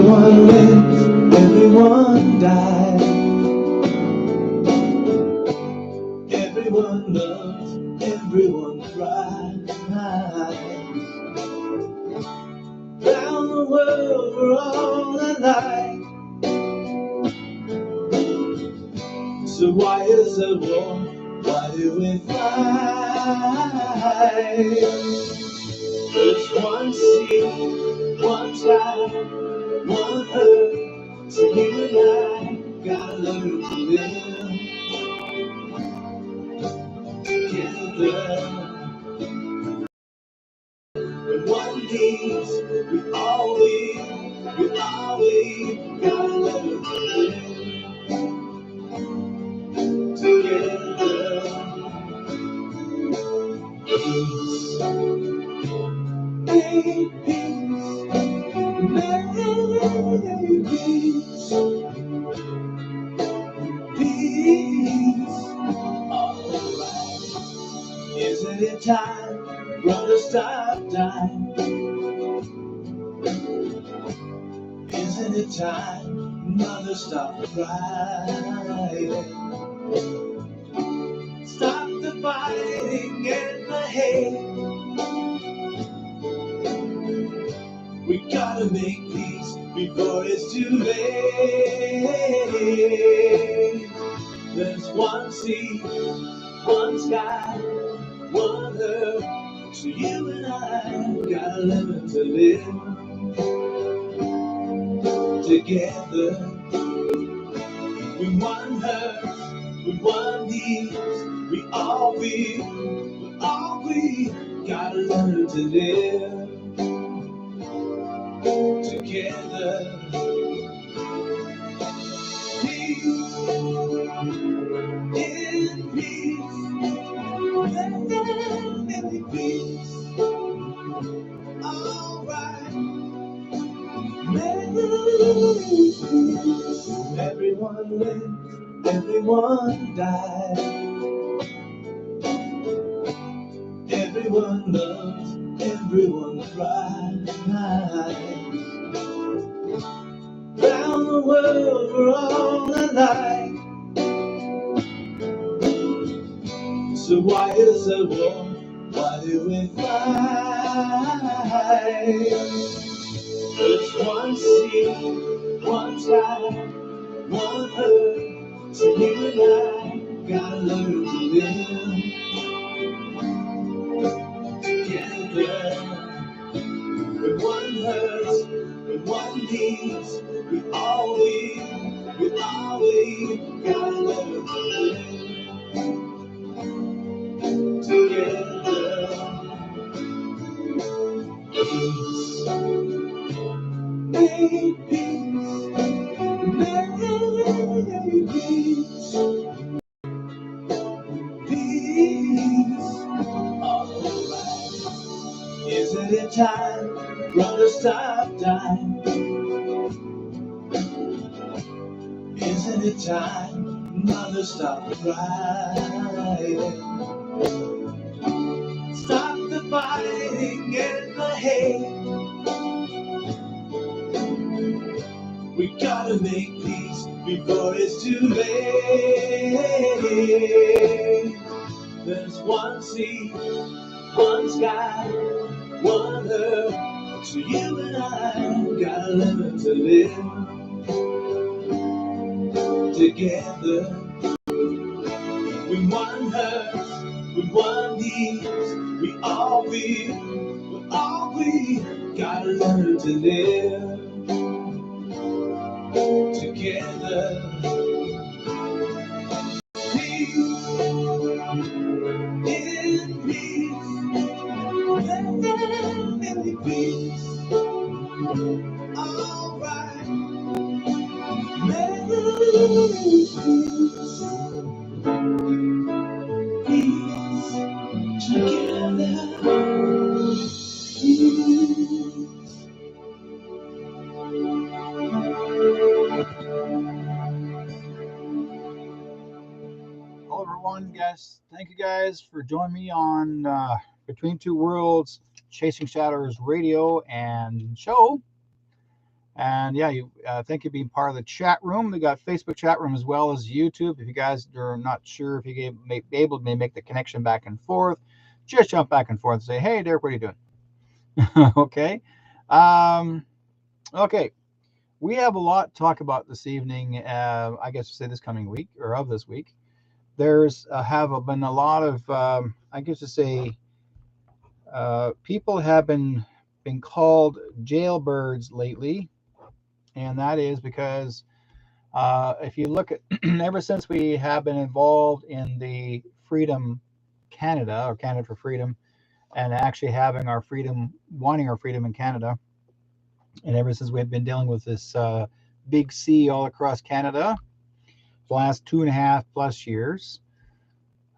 Everyone lives, everyone dies. Everyone loves, everyone cries. Round the world we're all alike. So why is there war? Why do we fight? There's one sea, one sky, one earth. So you and I gotta learn to live together. And one needs, we all gotta learn to live together. Peace, make peace, make peace, peace. Alright, isn't it time, brother, stop time? Isn't it time, mother, stop crying? Stop the fighting and the hate. We gotta make peace before it's too late. There's one sea, one sky, one earth. So you and I gotta learn to live together. With one heart, with one needs, we all gotta learn to live together. Peace, in peace, let me peace. Alright, everyone lives, everyone dies. Everyone loves, everyone cries. Round the world we're all alike. So why is there war? Why do we fight? There's one sea, one sky, one earth. So you and I gotta learn to live together. With one hurts, with one needs, we all gotta learn to live together. Peace, make peace, make peace, peace. Alright, isn't it time, brother, stop time? Isn't it time, mother, stop crying? Stop the fighting and the hate. We gotta make peace before it's too late. There's one sea, one sky, one earth. So you and I gotta learn to live together. With one heart, with one needs, we all gotta learn to live together. Peace, in peace, let me peace. Alright, let me peace. Peace, together. Hello, everyone, guys. Thank you guys for joining me on Between Two Worlds, Chasing Shadows radio and show. And yeah, thank you for being part of the chat room. We got Facebook chat room as well as YouTube. If you guys are not sure if you may be able to make the connection back and forth, just jump back and forth and say, hey, Derek, what are you doing? Okay. Um, okay. We have a lot to talk about this evening. I guess say this coming week or of this week. There's been a lot of, I guess to say, people have been called jailbirds lately, and that is because if you look at ever since we have been involved in the Freedom Canada or Canada for Freedom, and actually having our freedom, wanting our freedom in Canada, and ever since we've been dealing with this big C all across Canada, the last 2.5+ years,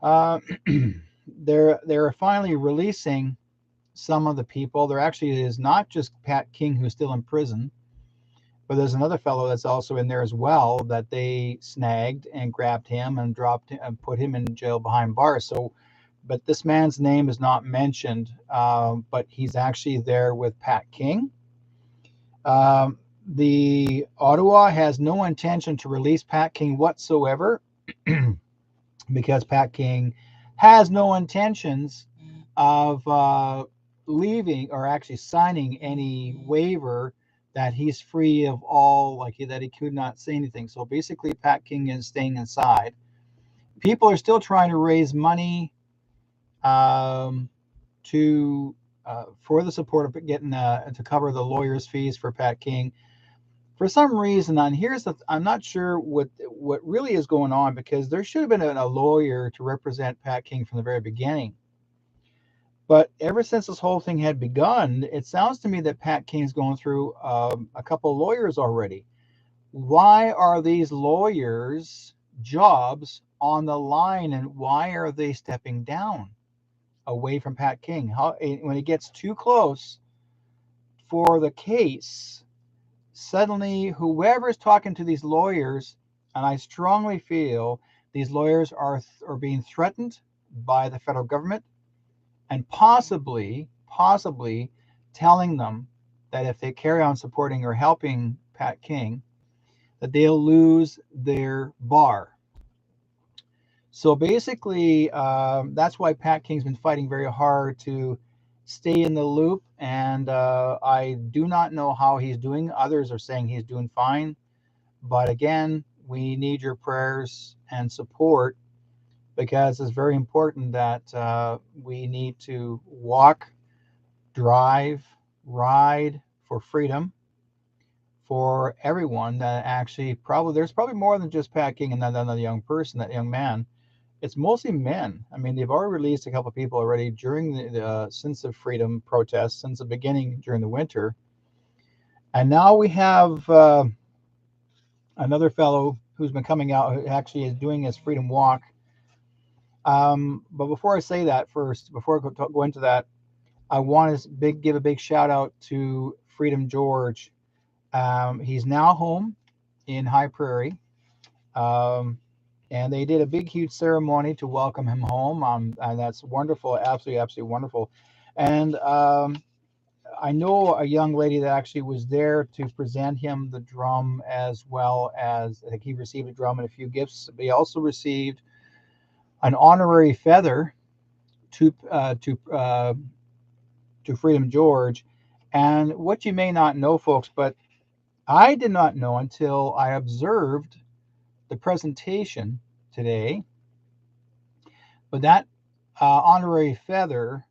uh, they're finally releasing some of the people. There actually is not just Pat King who's still in prison, but there's another fellow that's also in there as well that they snagged and grabbed him and dropped him and put him in jail behind bars. So, but this man's name is not mentioned, but he's actually there with Pat King. The Ottawa has no intention to release Pat King whatsoever because Pat King has no intentions of leaving or actually signing any waiver that he's free of all, like that he could not say anything. So basically, Pat King is staying inside. People are still trying to raise money to for the support of getting to cover the lawyers' fees for Pat King. For some reason, I'm not sure what really is going on, because there should have been a lawyer to represent Pat King from the very beginning. But ever since this whole thing had begun, it sounds to me that Pat King's going through a couple of lawyers already. Why are these lawyers' jobs on the line, and why are they stepping down away from Pat King? When it gets too close for the case, suddenly whoever's talking to these lawyers, and I strongly feel these lawyers are being threatened by the federal government, and possibly telling them that if they carry on supporting or helping Pat King, that they'll lose their bar. So basically, that's why Pat King's been fighting very hard to stay in the loop, and I do not know how he's doing. Others are saying he's doing fine, but again, we need your prayers and support, because it's very important that we need to walk, drive, ride for freedom for everyone. That actually there's probably more than just Pat King and that young person, that young man. It's mostly men. I mean, they've already released a couple of people already during since the freedom protests, since the beginning during the winter. And now we have another fellow who's been coming out, who actually is doing his freedom walk. But before I say that, before I go into that, I want to give a big shout out to Freedom George. He's now home in High Prairie. And they did a big, huge ceremony to welcome him home. And that's wonderful, absolutely wonderful. And I know a young lady that actually was there to present him the drum, as well as, I think he received a drum and a few gifts. But he also received an honorary feather to Freedom George. And what you may not know, folks, but I did not know until I observed the presentation today, but that honorary feather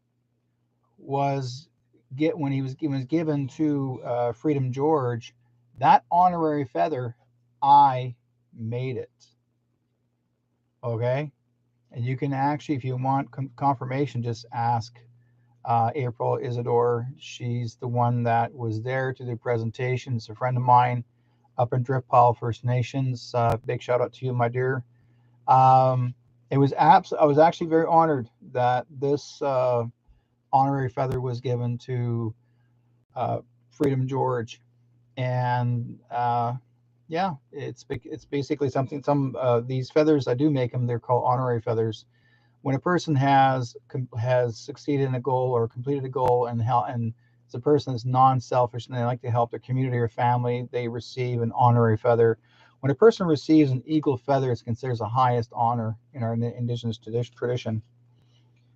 was when he was given to Freedom George. That honorary feather, I made it. Okay, and you can actually, if you want confirmation, just ask April Isidore. She's the one that was there to do presentation. It's a friend of mine up in Driftpile First Nations. Big shout out to you, my dear. I was actually very honored that this honorary feather was given to Freedom George, and yeah, it's basically something. Some these feathers, I do make them. They're called honorary feathers. When a person has succeeded in a goal or completed a goal and It's a person that's non-selfish and they like to help their community or family. They receive an honorary feather. When a person receives an eagle feather, it's considered the highest honor in our indigenous tradition.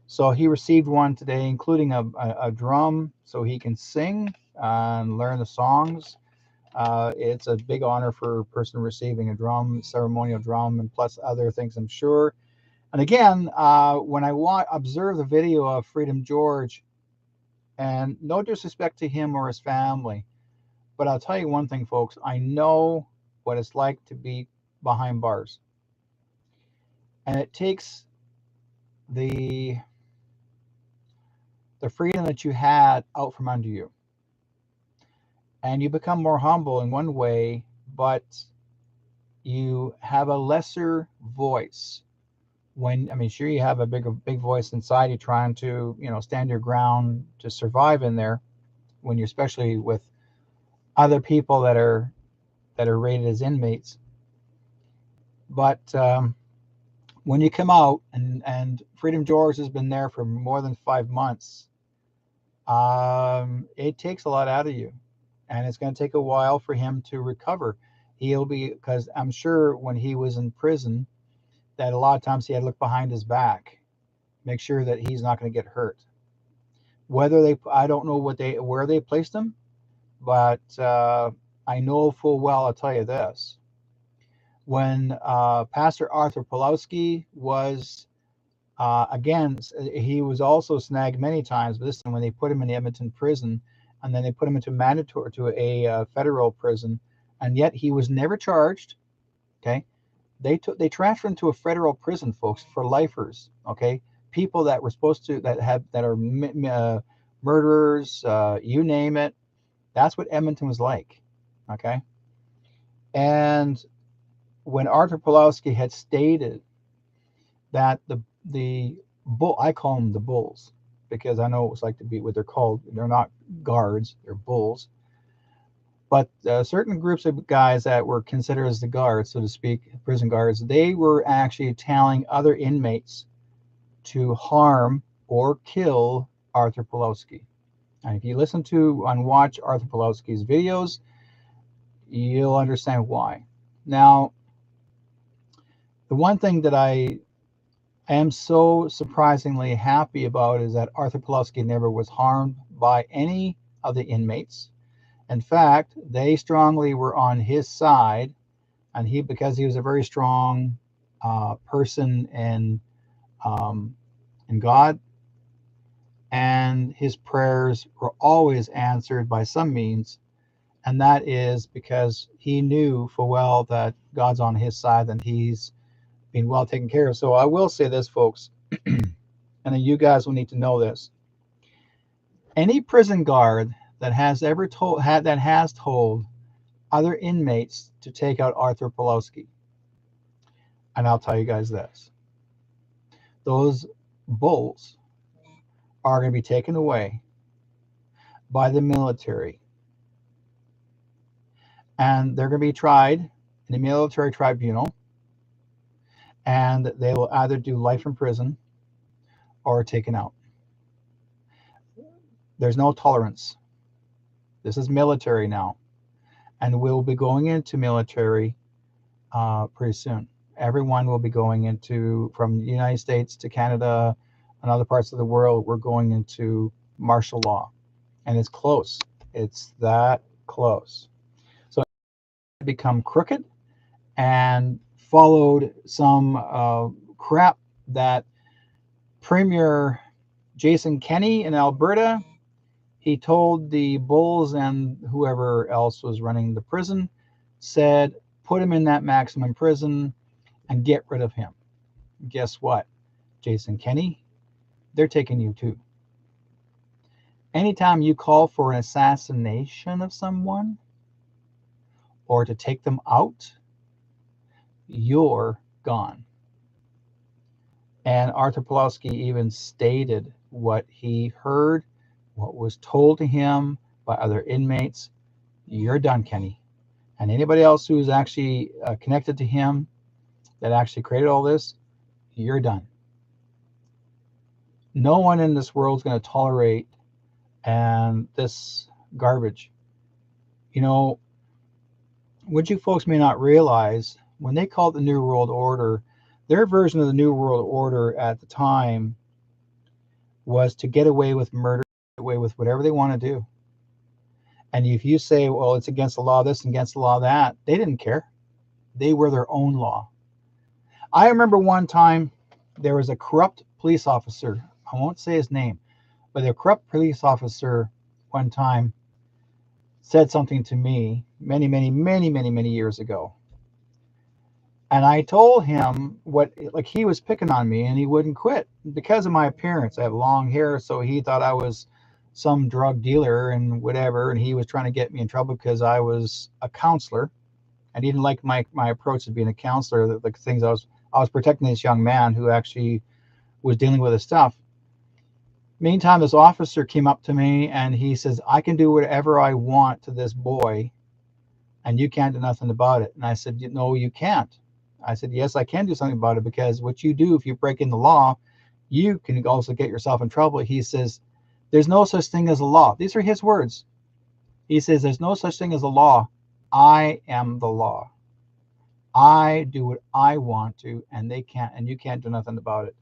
So he received one today, including a drum, so he can sing and learn the songs. It's a big honor for a person receiving a drum, ceremonial drum, and plus other things, I'm sure. And again, when I observe the video of Freedom George, and no disrespect to him or his family, but I'll tell you one thing, folks. I know what it's like to be behind bars. And it takes the freedom that you had out from under you. And you become more humble in one way, but you have a lesser voice. When, I mean, sure, you have a big voice inside you trying to, stand your ground to survive in there, when you're especially with other people that are rated as inmates. But when you come out, and Freedom George has been there for more than 5 months, it takes a lot out of you, and it's going to take a while for him to recover. Because I'm sure when he was in prison, that a lot of times he had to look behind his back, make sure that he's not going to get hurt. I don't know where they placed him, but I know full well, I'll tell you this. When Pastor Arthur Pulowski was, again, he was also snagged many times, but this time when they put him in the Edmonton prison, and then they put him into mandatory to a federal prison, and yet he was never charged. Okay, they transferred him to a federal prison, folks, for lifers. Okay, people that were supposed to that are murderers, you name it. That's what Edmonton was like. Okay, and when Arthur Pulowski had stated that the bull, I call them the bulls because I know what it's like to be what they're called. They're not guards, they're bulls. But certain groups of guys that were considered as the guards, so to speak, prison guards, they were actually telling other inmates to harm or kill Arthur Pulowski. And if you listen to and watch Arthur Pulowski's videos, you'll understand why. Now, the one thing that I am so surprisingly happy about is that Arthur Pulowski never was harmed by any of the inmates. In fact, they strongly were on his side, and because he was a very strong person in God, and his prayers were always answered by some means, and that is because he knew full well that God's on his side and he's being well taken care of. So I will say this, folks, and you guys will need to know this. Any prison guard that has told other inmates to take out Arthur Pulowski, and I'll tell you guys this, those bulls are going to be taken away by the military, and they're going to be tried in a military tribunal, and they will either do life in prison or taken out. There's no tolerance. This is military now, and we'll be going into military pretty soon. Everyone will be going into, from the United States to Canada and other parts of the world, we're going into martial law, and it's close. It's that close. So become crooked and followed some crap that Premier Jason Kenney in Alberta, he told the bulls and whoever else was running the prison, said, put him in that maximum prison and get rid of him. Guess what, Jason Kenney? They're taking you too. Anytime you call for an assassination of someone or to take them out, you're gone. And Arthur Pulowski even stated what he heard, what was told to him by other inmates. You're done, Kenny. And anybody else who's actually connected to him that actually created all this, you're done. No one in this world is going to tolerate and this garbage. You know, what you folks may not realize, when they call it the New World Order, their version of the New World Order at the time was to get away with murder, get away with whatever they want to do. And if you say, well, it's against the law, this and against the law, that, they didn't care. They were their own law. I remember one time there was a corrupt police officer. I won't say his name, but a corrupt police officer one time said something to me many years ago. And I told him what, like, he was picking on me and he wouldn't quit because of my appearance. I have long hair, so he thought I was some drug dealer and whatever. And he was trying to get me in trouble because I was a counselor. And he didn't like my approach of being a counselor, the things I was protecting this young man who actually was dealing with his stuff. Meantime, this officer came up to me and he says, I can do whatever I want to this boy and you can't do nothing about it. And I said, no, you can't. I said, yes, I can do something about it, because what you do, if you break in the law, you can also get yourself in trouble. He says, there's no such thing as a law. These are his words. He says, there's no such thing as a law. I am the law. I do what I want to, and they can't, and you can't do nothing about it.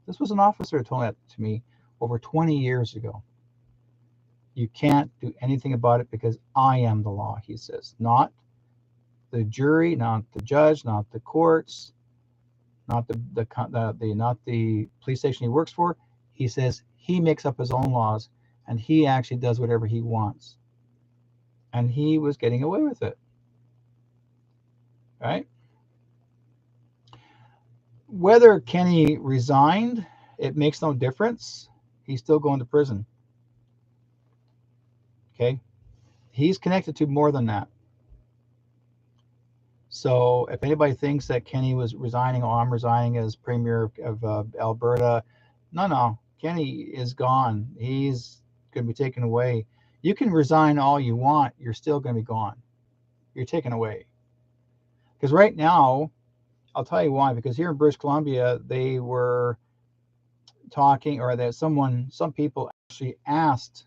This was an officer who told that to me over 20 years ago. You can't do anything about it because I am the law, he says. Not the jury, not the judge, not the courts, not the police station he works for. He says he makes up his own laws and he actually does whatever he wants. And he was getting away with it. Right? Whether Kenny resigned, it makes no difference. He's still going to prison. Okay? He's connected to more than that. So if anybody thinks that Kenny was resigning, or I'm resigning as Premier of Alberta, no. Kenny is gone. He's going to be taken away. You can resign all you want. You're still going to be gone. You're taken away. Because right now, I'll tell you why. Because here in British Columbia, they were talking, or that some people actually asked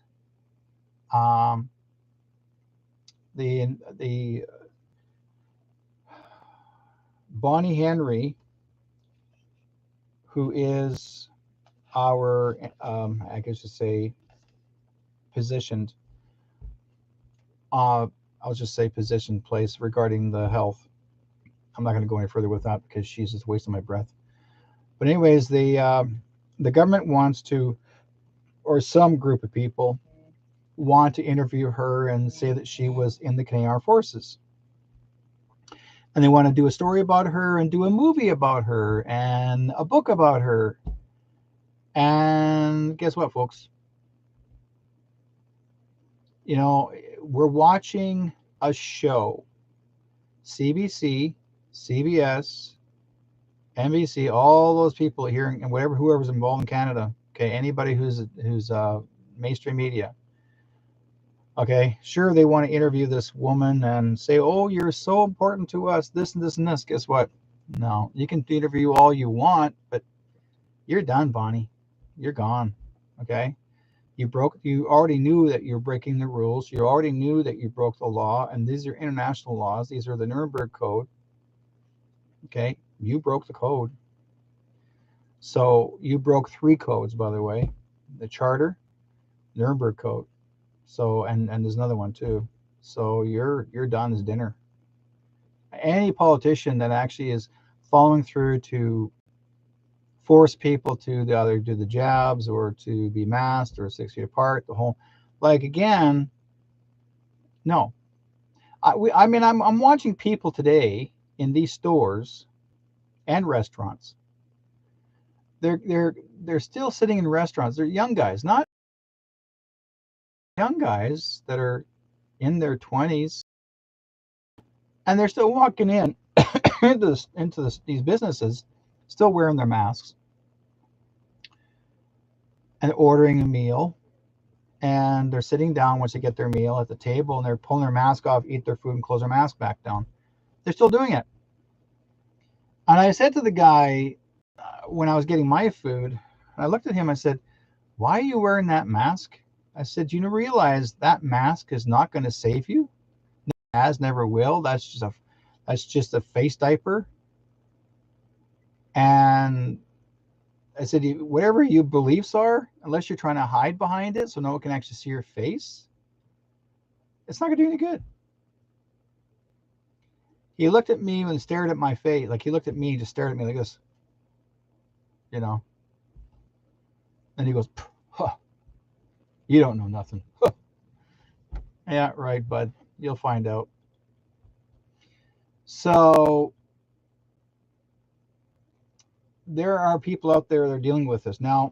the Bonnie Henry, who is our, I guess you say, positioned, I'll just say positioned place regarding the health. I'm not going to go any further with that because she's just wasting my breath. But anyways, the government wants to, or some group of people want to interview her and say that she was in the Canadian Armed Forces. And they want to do a story about her and do a movie about her and a book about her. And guess what, folks? You know, we're watching a show. CBC, CBS, NBC, all those people here, and whoever's involved in Canada. Okay, anybody who's mainstream media. Okay, sure, they want to interview this woman and say, oh, you're so important to us, this and this and this. Guess what? No, you can interview all you want, but you're done, Bonnie. You're gone. Okay, you already knew that you're breaking the rules. You already knew that you broke the law, and these are international laws. These are the Nuremberg Code. Okay, you broke the code. So you broke 3 codes, by the way: the Charter, Nuremberg Code. So and there's another one too. So you're done as dinner. Any politician that actually is following through to force people to either do the jabs or to be masked or 6 feet apart, the whole, like, again, no. I mean, I'm watching people today in these stores and restaurants. They're still sitting in restaurants. They're young guys, not young guys that are in their 20s, and they're still walking in into these businesses, still wearing their masks and ordering a meal, and they're sitting down once they get their meal at the table, and they're pulling their mask off, eat their food, and close their mask back down. They're still doing it. And I said to the guy when I was getting my food, and I looked at him, I said, why are you wearing that mask? I said, you realize that mask is not going to save you? Has, never will. That's just a face diaper. And I said, whatever your beliefs are, unless you're trying to hide behind it so no one can actually see your face, it's not going to do any good. He looked at me and stared at my face. Like he looked at me, just stared at me like this, you know. And he goes, huh, you don't know nothing. Huh. Yeah, right, bud. You'll find out. So there are people out there that are dealing with this. Now,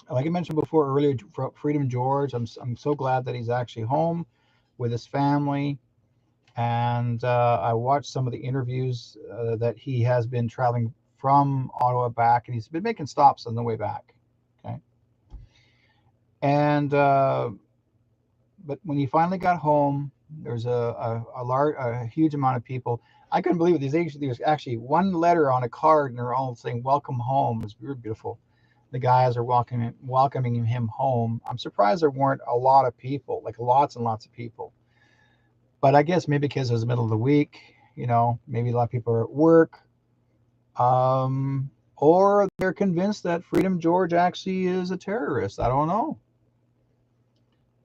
like I mentioned before earlier, Freedom George, I'm so glad that he's actually home with his family. And I watched some of the interviews that he has been traveling from Ottawa back, and he's been making stops on the way back. Okay. And but when he finally got home, there's a huge amount of people. I couldn't believe it. There's actually one letter on a card, and they're all saying "Welcome home." It's very beautiful. The guys are welcoming him home. I'm surprised there weren't a lot of people, like lots and lots of people. But I guess maybe because it was the middle of the week, maybe a lot of people are at work, or they're convinced that Freedom George actually is a terrorist. I don't know.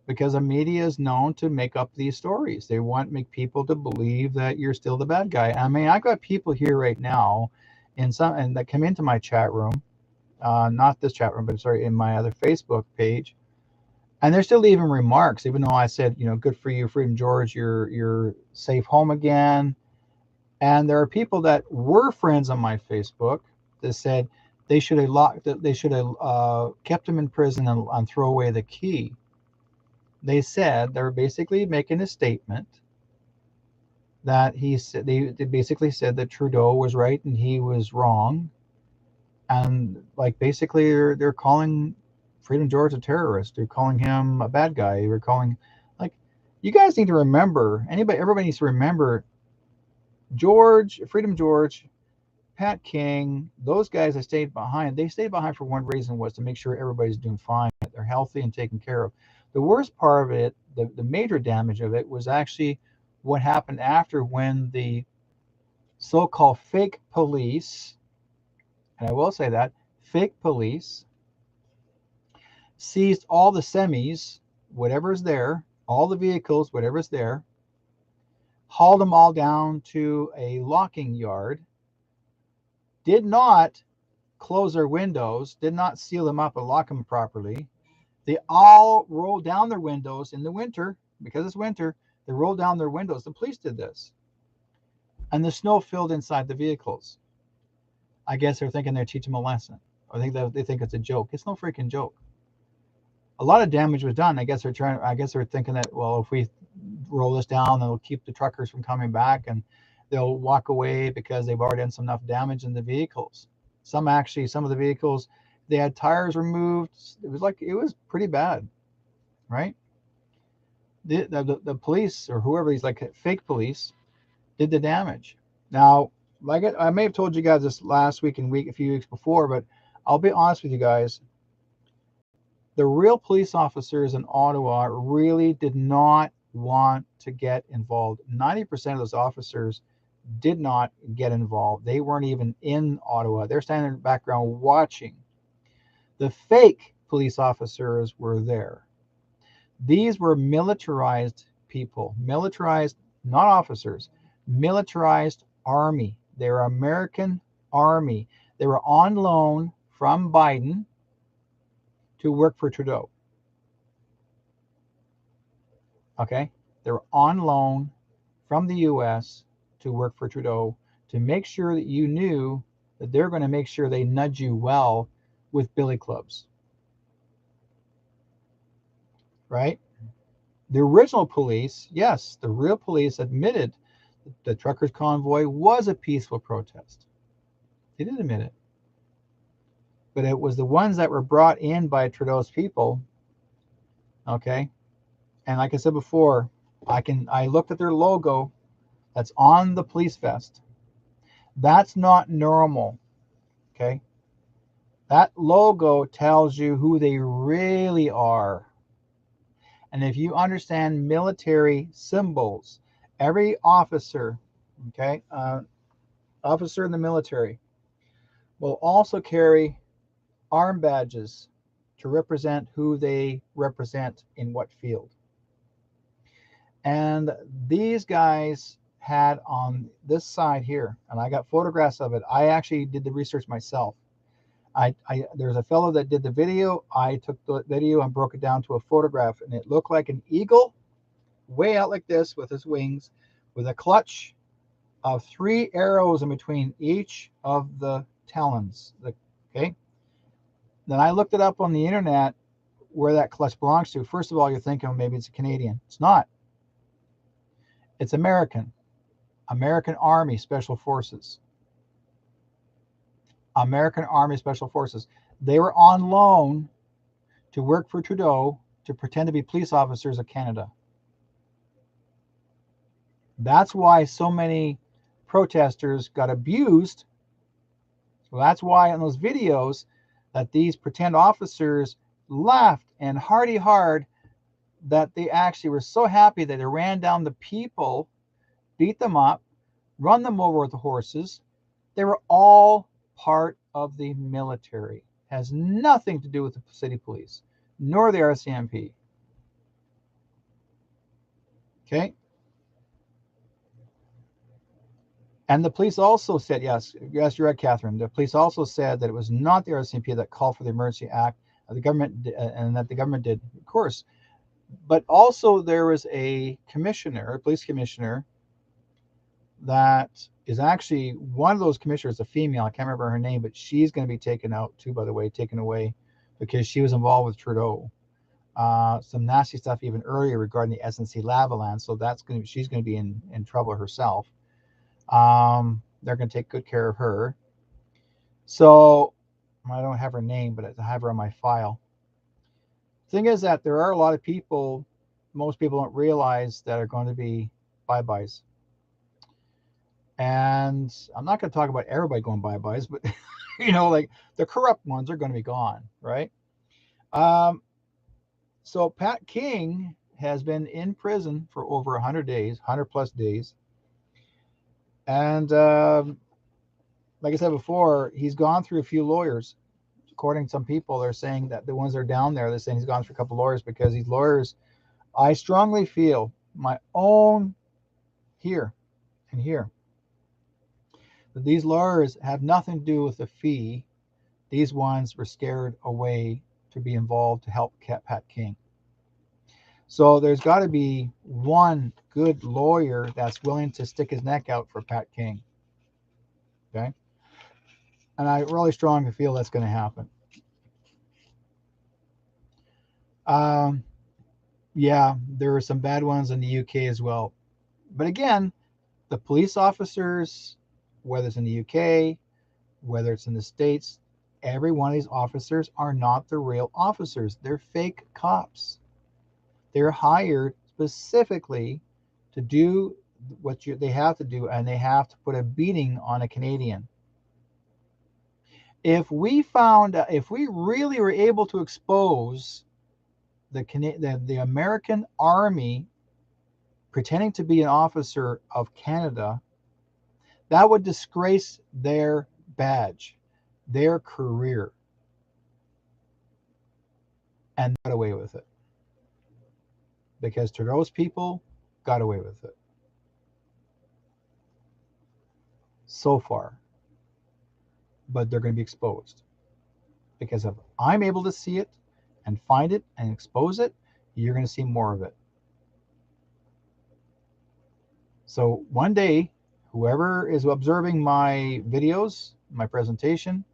Because the media is known to make up these stories. They want to make people to believe that you're still the bad guy. I mean, I've got people here right now and that come into my chat room, not this chat room, but sorry, in my other Facebook page. And they're still leaving remarks, even though I said, good for you, Freedom George, you're safe home again. And there are people that were friends on my Facebook that said they should have kept him in prison and throw away the key. They said they were basically making a statement that they basically said that Trudeau was right and he was wrong, and like basically they're calling Freedom George a terrorist. They're calling him a bad guy. They're calling, like, you guys need to remember, everybody needs to remember, Freedom George, Pat King, those guys that stayed behind, they stayed behind for one reason, was to make sure everybody's doing fine, that they're healthy and taken care of. The worst part of it, the major damage of it, was actually what happened after, when the so-called fake police, and I will say that, fake police seized all the semis, whatever's there, all the vehicles, whatever's there, hauled them all down to a locking yard, did not close their windows, did not seal them up and lock them properly. They all rolled down their windows in the winter, because it's winter. They rolled down their windows. The police did this. And the snow filled inside the vehicles. I guess they're thinking they're teaching them a lesson. Or they think it's a joke. It's no freaking joke. A lot of damage was done. I guess they're thinking that, well, if we roll this down, it'll keep the truckers from coming back, and they'll walk away because they've already done enough damage in the vehicles. Some of the vehicles, they had tires removed. It was pretty bad, right? The police, or whoever, these like fake police, did the damage. Now, like I may have told you guys this last week and a few weeks before, but I'll be honest with you guys. The real police officers in Ottawa really did not want to get involved. 90% of those officers did not get involved. They weren't even in Ottawa. They're standing in the background watching. The fake police officers were there. These were militarized people, militarized, not officers, militarized army. They were American army. They were on loan from Biden to work for Trudeau. Okay? They were on loan from the U.S. to work for Trudeau, to make sure that you knew that they're going to make sure they nudge you well with billy clubs. Right? The original police, yes, the real police admitted that the truckers' convoy was a peaceful protest. They did admit it. But it was the ones that were brought in by Trudeau's people, okay? And like I said before, I looked at their logo that's on the police vest. That's not normal, okay? That logo tells you who they really are. And if you understand military symbols, every officer, okay, officer in the military will also carry arm badges to represent who they represent in what field. And these guys had on this side here, and I got photographs of it. I actually did the research myself. There's a fellow that did the video. I took the video and broke it down to a photograph, and it looked like an eagle way out like this with his wings, with a clutch of 3 arrows in between each of the talons. Okay. Then I looked it up on the internet where that clutch belongs to. First of all, you're thinking maybe it's a Canadian. It's not. It's American. American Army Special Forces. American Army Special Forces. They were on loan to work for Trudeau to pretend to be police officers of Canada. That's why so many protesters got abused. So that's why in those videos that these pretend officers laughed and hearty hard, that they actually were so happy that they ran down the people, beat them up, run them over with the horses. They were all part of the military. Has nothing to do with the city police, nor the RCMP. Okay. And the police also said, yes, you're right, Catherine. The police also said that it was not the RCMP that called for the Emergency Act, the government, and that the government did, of course. But also there was a commissioner, a police commissioner, that is actually one of those commissioners, a female. I can't remember her name, but she's going to be taken out too, by the way, taken away, because she was involved with Trudeau. Some nasty stuff even earlier regarding the SNC Lavalin. So she's going to be in trouble herself. They're going to take good care of her. So I don't have her name, but I have her on my file. Thing is that there are a lot of people, most people don't realize, that are going to be bye-byes. And I'm not going to talk about everybody going bye-byes, but like the corrupt ones are going to be gone, right? So Pat King has been in prison for over 100 days, 100 plus days. And like I said before, he's gone through a few lawyers. According to some people, they're saying that the ones that are down there, they're saying he's gone through a couple of lawyers, because these lawyers, I strongly feel, my own here and here, that these lawyers have nothing to do with the fee. These ones were scared away to be involved to help Pat King. So there's got to be one good lawyer that's willing to stick his neck out for Pat King. Okay? And I really strongly feel that's going to happen. Yeah, there were some bad ones in the UK as well. But again, the police officers, whether it's in the UK, whether it's in the States, every one of these officers are not the real officers. They're fake cops. They're hired specifically to do what they have to do, and they have to put a beating on a Canadian. If we really were able to expose the American Army pretending to be an officer of Canada, that would disgrace their badge, their career, and got away with it. Because Trudeau's people got away with it. So far. But they're going to be exposed. Because if I'm able to see it and find it and expose it, you're going to see more of it. So one day, whoever is observing my videos, my presentation,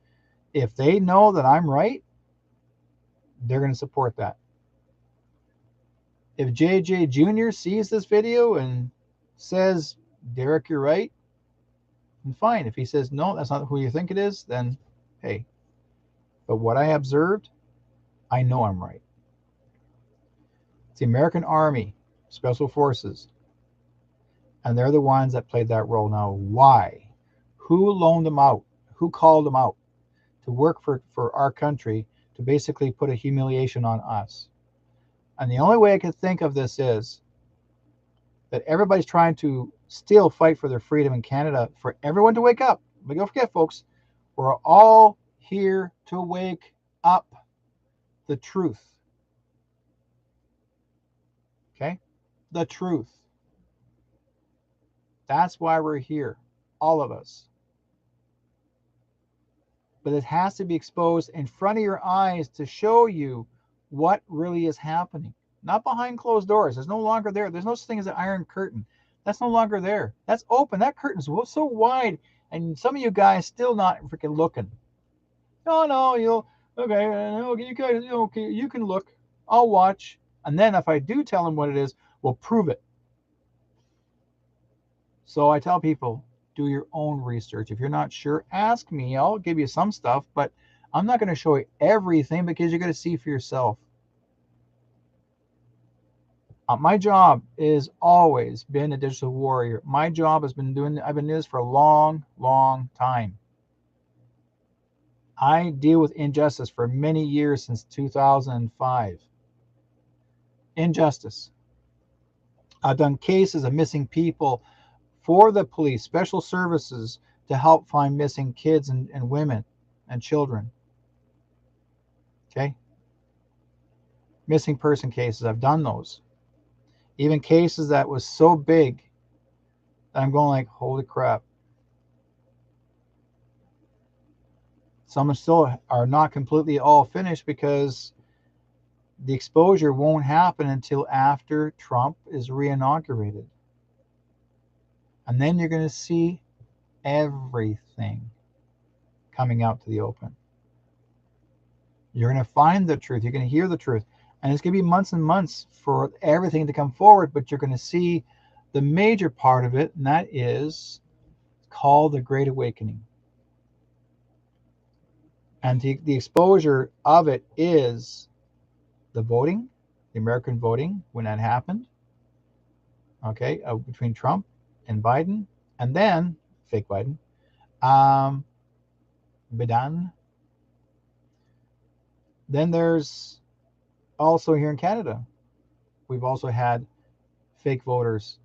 if they know that I'm right, they're going to support that. If JJ Jr. sees this video and says, Derek, you're right, then fine. If he says, no, that's not who you think it is, then hey. But what I observed, I know I'm right. It's the American Army, Special Forces. And they're the ones that played that role. Now, why? Who loaned them out? Who called them out to work for our country, to basically put a humiliation on us? And the only way I could think of this is that everybody's trying to still fight for their freedom in Canada, for everyone to wake up. But don't forget, folks, we're all here to wake up the truth. Okay? The truth. That's why we're here, all of us. But it has to be exposed in front of your eyes to show you what really is happening. Not behind closed doors. There's no longer there. There's no such thing as an iron curtain. That's no longer there. That's open. That curtain's so wide, and some of you guys still not freaking looking. No, okay, okay, you guys, okay, you can look. I'll watch, and then if I do tell them what it is, we'll prove it. So I tell people, do your own research. If you're not sure, ask me. I'll give you some stuff, but I'm not going to show you everything because you're going to see for yourself. My job is always been a digital warrior. My job has been I've been doing this for a long, long time. I deal with injustice for many years, since 2005. Injustice. I've done cases of missing people for the police, special services, to help find missing kids and women and children. Okay? Missing person cases, I've done those. Even cases that was so big that I'm going like, holy crap. Some still are not completely all finished because the exposure won't happen until after Trump is re-inaugurated. And then you're going to see everything coming out to the open. You're going to find the truth. You're going to hear the truth. And it's going to be months and months for everything to come forward, but you're going to see the major part of it, and that is called the Great Awakening. And the exposure of it is the voting, the American voting, when that happened, okay, between Trump and Biden, and then fake Biden, Biden. Then there's also here in Canada, we've also had fake voters.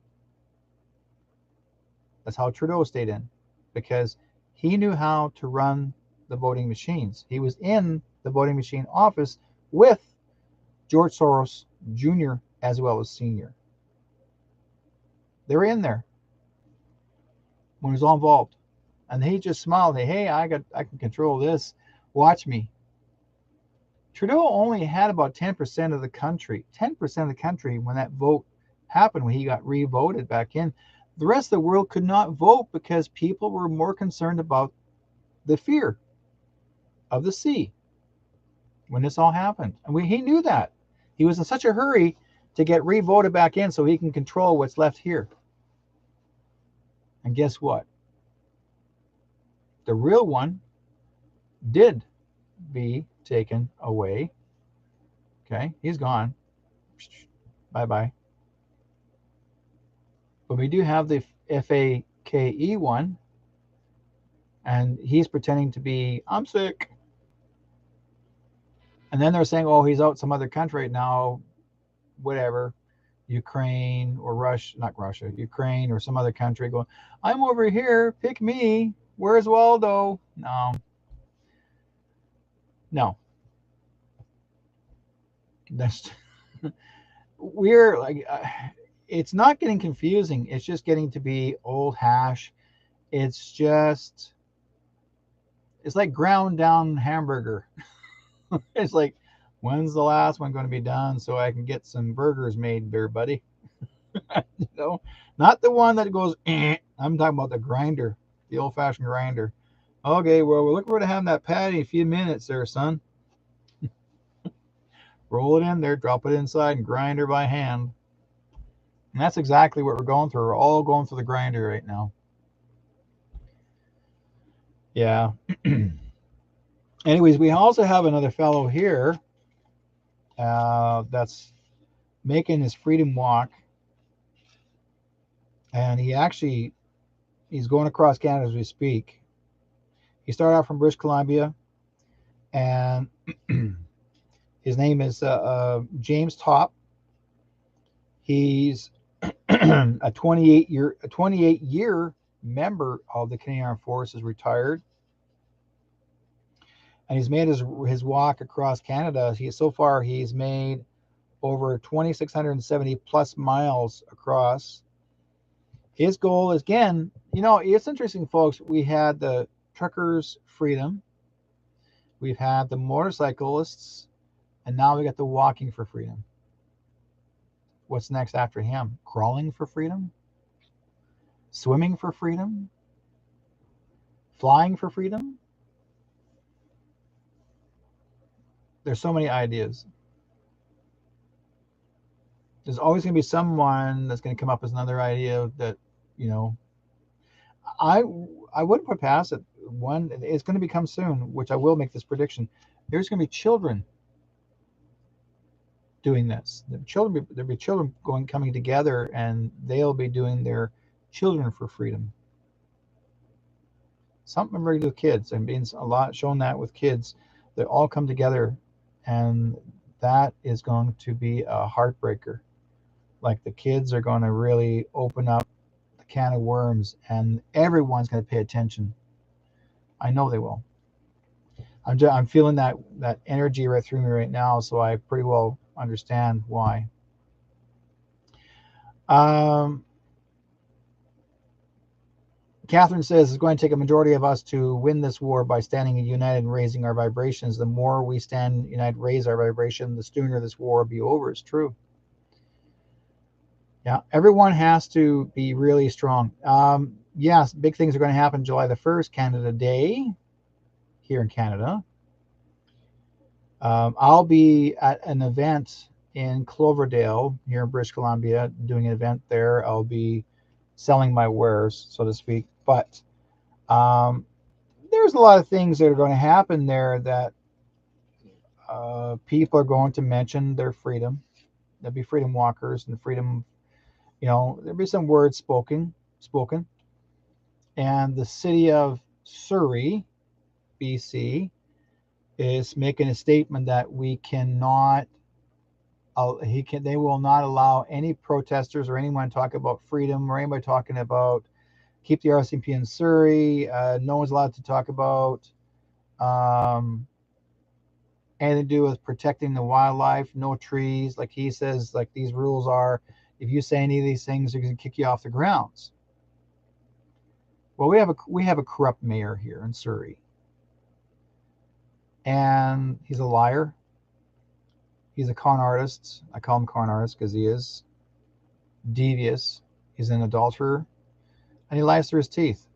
That's how Trudeau stayed in, because he knew how to run the voting machines. He was in the voting machine office with George Soros Jr. as well as Sr. They were in there when he was all involved. And he just smiled, hey, I can control this. Watch me. Trudeau only had about 10% of the country, 10% of the country when that vote happened, when he got re-voted back in. The rest of the world could not vote because people were more concerned about the fear of the sea when this all happened. And he knew that. He was in such a hurry to get re-voted back in so he can control what's left here. And guess what? The real one did be taken away. Okay, he's gone. Bye-bye. But we do have the FAKE one, and he's pretending to be, I'm sick. And then they're saying, oh, he's out some other country right now, whatever, Ukraine or Ukraine or some other country, going, I'm over here, pick me. Where's Waldo? No. That's we're like, it's not getting confusing. It's just getting to be old hash. It's like ground down hamburger. It's like, when's the last one going to be done so I can get some burgers made there, buddy? Not the one that goes, eh. I'm talking about the grinder, the old-fashioned grinder. Okay, well, we're looking forward to having that patty in a few minutes there, son. Roll it in there, drop it inside, and grind her by hand. And that's exactly what we're going through. We're all going through the grinder right now. Yeah. Anyways, we also have another fellow here that's making his freedom walk. And he's going across Canada as we speak. He started out from British Columbia, and his name is James Top. He's a 28-year member of the Canadian Armed Forces, retired, and he's made his walk across Canada. So far he's made over 2,670 plus miles across. His goal is, again, it's interesting, folks. We had the truckers' freedom, we've had the motorcyclists, and now we got the walking for freedom. What's next after him? Crawling for freedom? Swimming for freedom? Flying for freedom? There's so many ideas. There's always going to be someone that's going to come up with another idea that, I wouldn't put past it. One, it's going to become soon, which I will make this prediction. There's going to be children doing this. There'll be children coming together, and they'll be doing their children for freedom. Something very to do with kids, and being a lot shown that with kids, they all come together, and that is going to be a heartbreaker. Like, the kids are going to really open up the can of worms, and everyone's going to pay attention. I know they will. I'm feeling that energy right through me right now, so I pretty well understand why. Catherine says it's going to take a majority of us to win this war by standing united and raising our vibrations. The more we stand united, raise our vibration, the sooner this war will be over. It's true. Yeah, everyone has to be really strong. Yes, big things are going to happen July the 1st, Canada Day, here in Canada. I'll be at an event in Cloverdale here in British Columbia, doing an event there. I'll be selling my wares, so to speak. But there's a lot of things that are going to happen there that people are going to mention their freedom. There'll be freedom walkers and freedom, there'll be some words spoken. And the city of Surrey, BC, is making a statement that we cannot, they will not allow any protesters or anyone to talk about freedom, or anybody talking about keep the RCMP in Surrey. No one's allowed to talk about anything to do with protecting the wildlife, no trees. Like he says, like, these rules are, if you say any of these things, they're going to kick you off the grounds. Well, we have a corrupt mayor here in Surrey, and he's a liar. He's a con artist. I call him con artist because he is devious. He's an adulterer, and he lies through his teeth.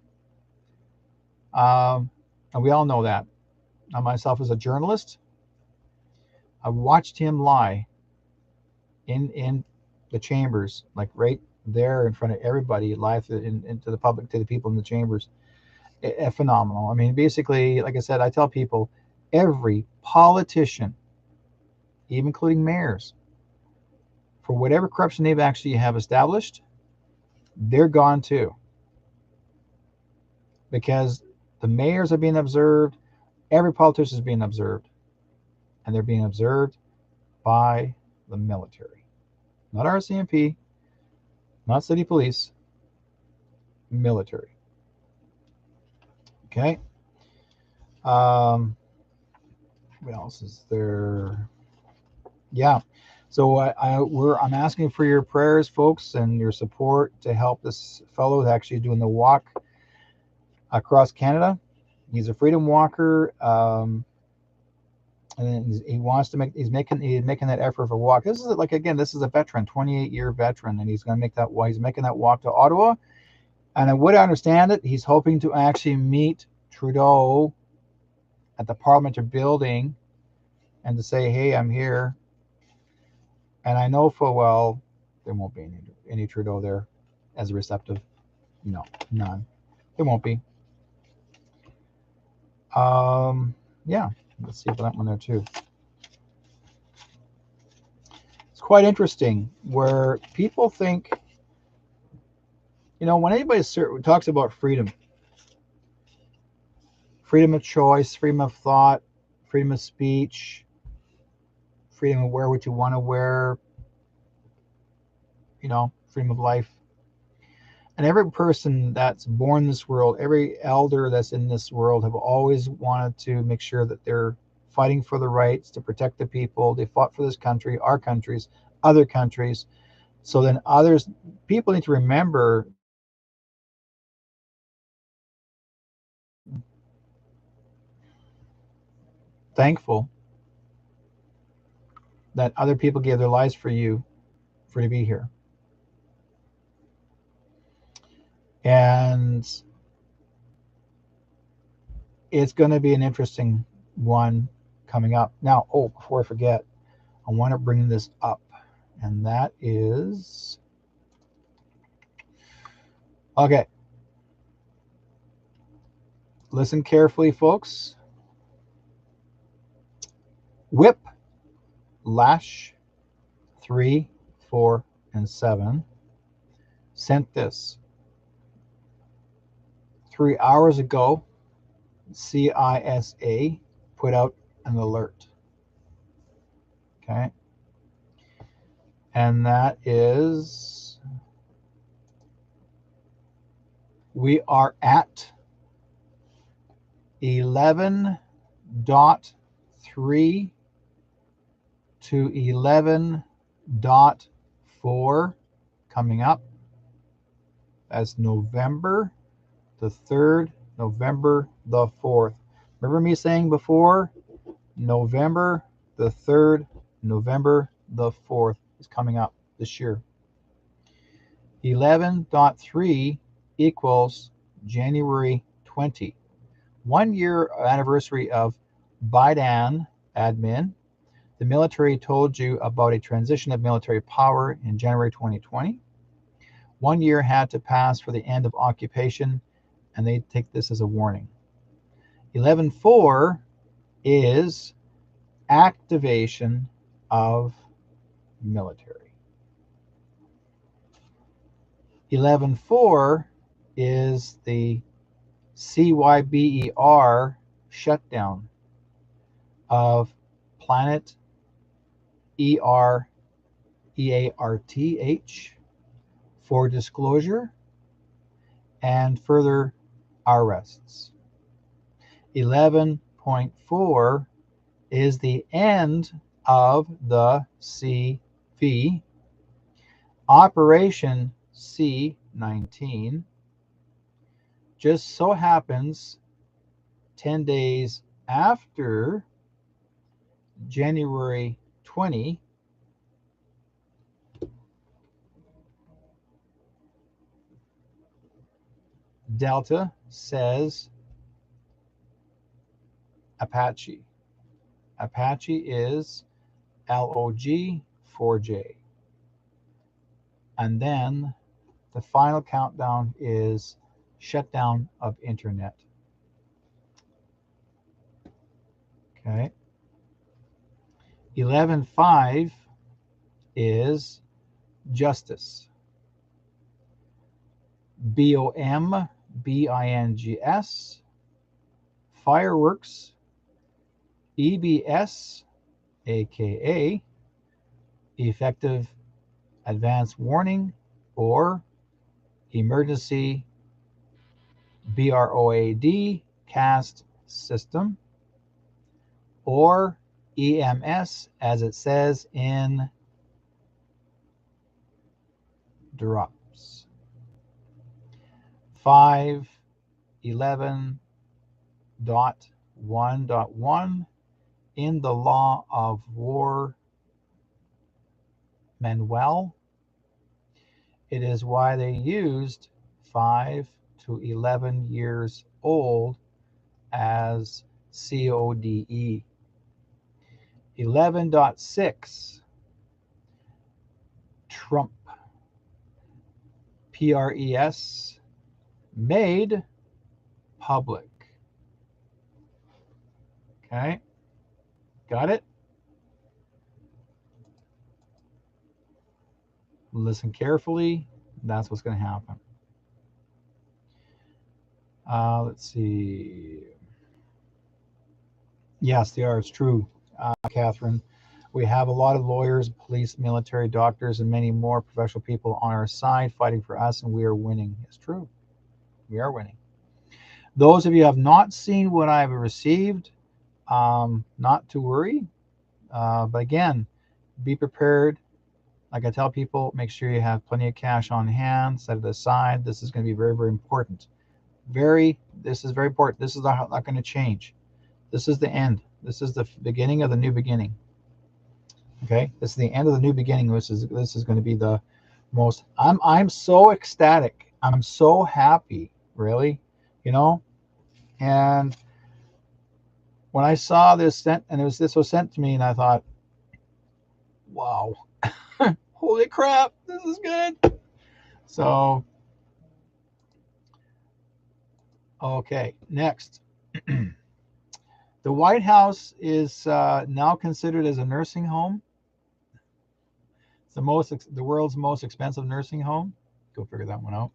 And we all know that. I myself, as a journalist, I watched him lie in the chambers, like right there in front of everybody, lie into the public, to the people in the chambers. Phenomenal. I mean, basically, like I said, I tell people, every politician, even including mayors, for whatever corruption they've actually have established, they're gone too. Because the mayors are being observed, every politician is being observed, and they're being observed by the military. Not RCMP, not city police, military. Okay. What else is there? Yeah. So I'm asking for your prayers, folks, and your support to help this fellow actually doing the walk across Canada. He's a freedom walker, and he wants to he's making that effort for a walk. This is like, again, this is a veteran, 28-year veteran, and he's going to make that walk. He's making that walk to Ottawa, and I would understand it. He's hoping to actually meet Trudeau at the Parliamentary building and to say, hey, I'm here. And I know full well there won't be any Trudeau there as a receptive. No, none. There won't be. Yeah, let's see for that one there too. It's quite interesting where people think, when anybody talks about freedom of choice, freedom of thought, freedom of speech, freedom of wear what you want to wear, freedom of life. And every person that's born in this world, every elder that's in this world have always wanted to make sure that they're fighting for the rights to protect the people. They fought for this country, our countries, other countries. So then people need to remember thankful that other people gave their lives for you to be here. And it's going to be an interesting one coming up. Now, before I forget, I want to bring this up, and that is okay. Listen carefully, folks. Whip, Lash 3, 4, and 7 sent this 3 hours ago. CISA put out an alert. Okay. And that is, we are at 11.3 to 11.4 coming up. That's November the 3rd, November the 4th. Remember me saying before, November the 3rd, November the 4th is coming up this year. 11.3 equals January 20. 1 year anniversary of Biden admin. The military told you about a transition of military power in January 2020. 1 year had to pass for the end of occupation, and they take this as a warning. 11.4 is activation of military. 11.4 is the CYBER shutdown of Planet EARTH for disclosure and further arrests. 11.4 is the end of the CV, Operation C-19. Just so happens 10 days after January 20, Delta says Apache. Apache is LOG4J. And then the final countdown is shutdown of internet. Okay. 11.5 is justice. BOMBINGS, fireworks, EBS, aka effective advance warning, or emergency BROAD cast system, or EMS as it says in drops. 5.11.1.1 in the law of war manual. It is why they used 5 to 11 years old as CODE. 11.6 Trump, PRES, made public. Okay, got it? Listen carefully. That's what's going to happen. Let's see. Yes, they are. It's true, Catherine. We have a lot of lawyers, police, military, doctors, and many more professional people on our side fighting for us, and we are winning. It's true. We are winning. Those of you who have not seen what I've received, not to worry. But again, be prepared. Like I tell people, make sure you have plenty of cash on hand, set it aside. This is going to be very, very important. This is very important. This is not going to change. This is the end. This is the beginning of the new beginning. Okay, this is the end of the new beginning. This is going to be the most. I'm so ecstatic. I'm so happy, really, you know. And when I saw this sent, and this was sent to me, and I thought, wow, holy crap, this is good. So, okay, next. The White House is now considered as a nursing home. It's the world's most expensive nursing home. Go figure that one out.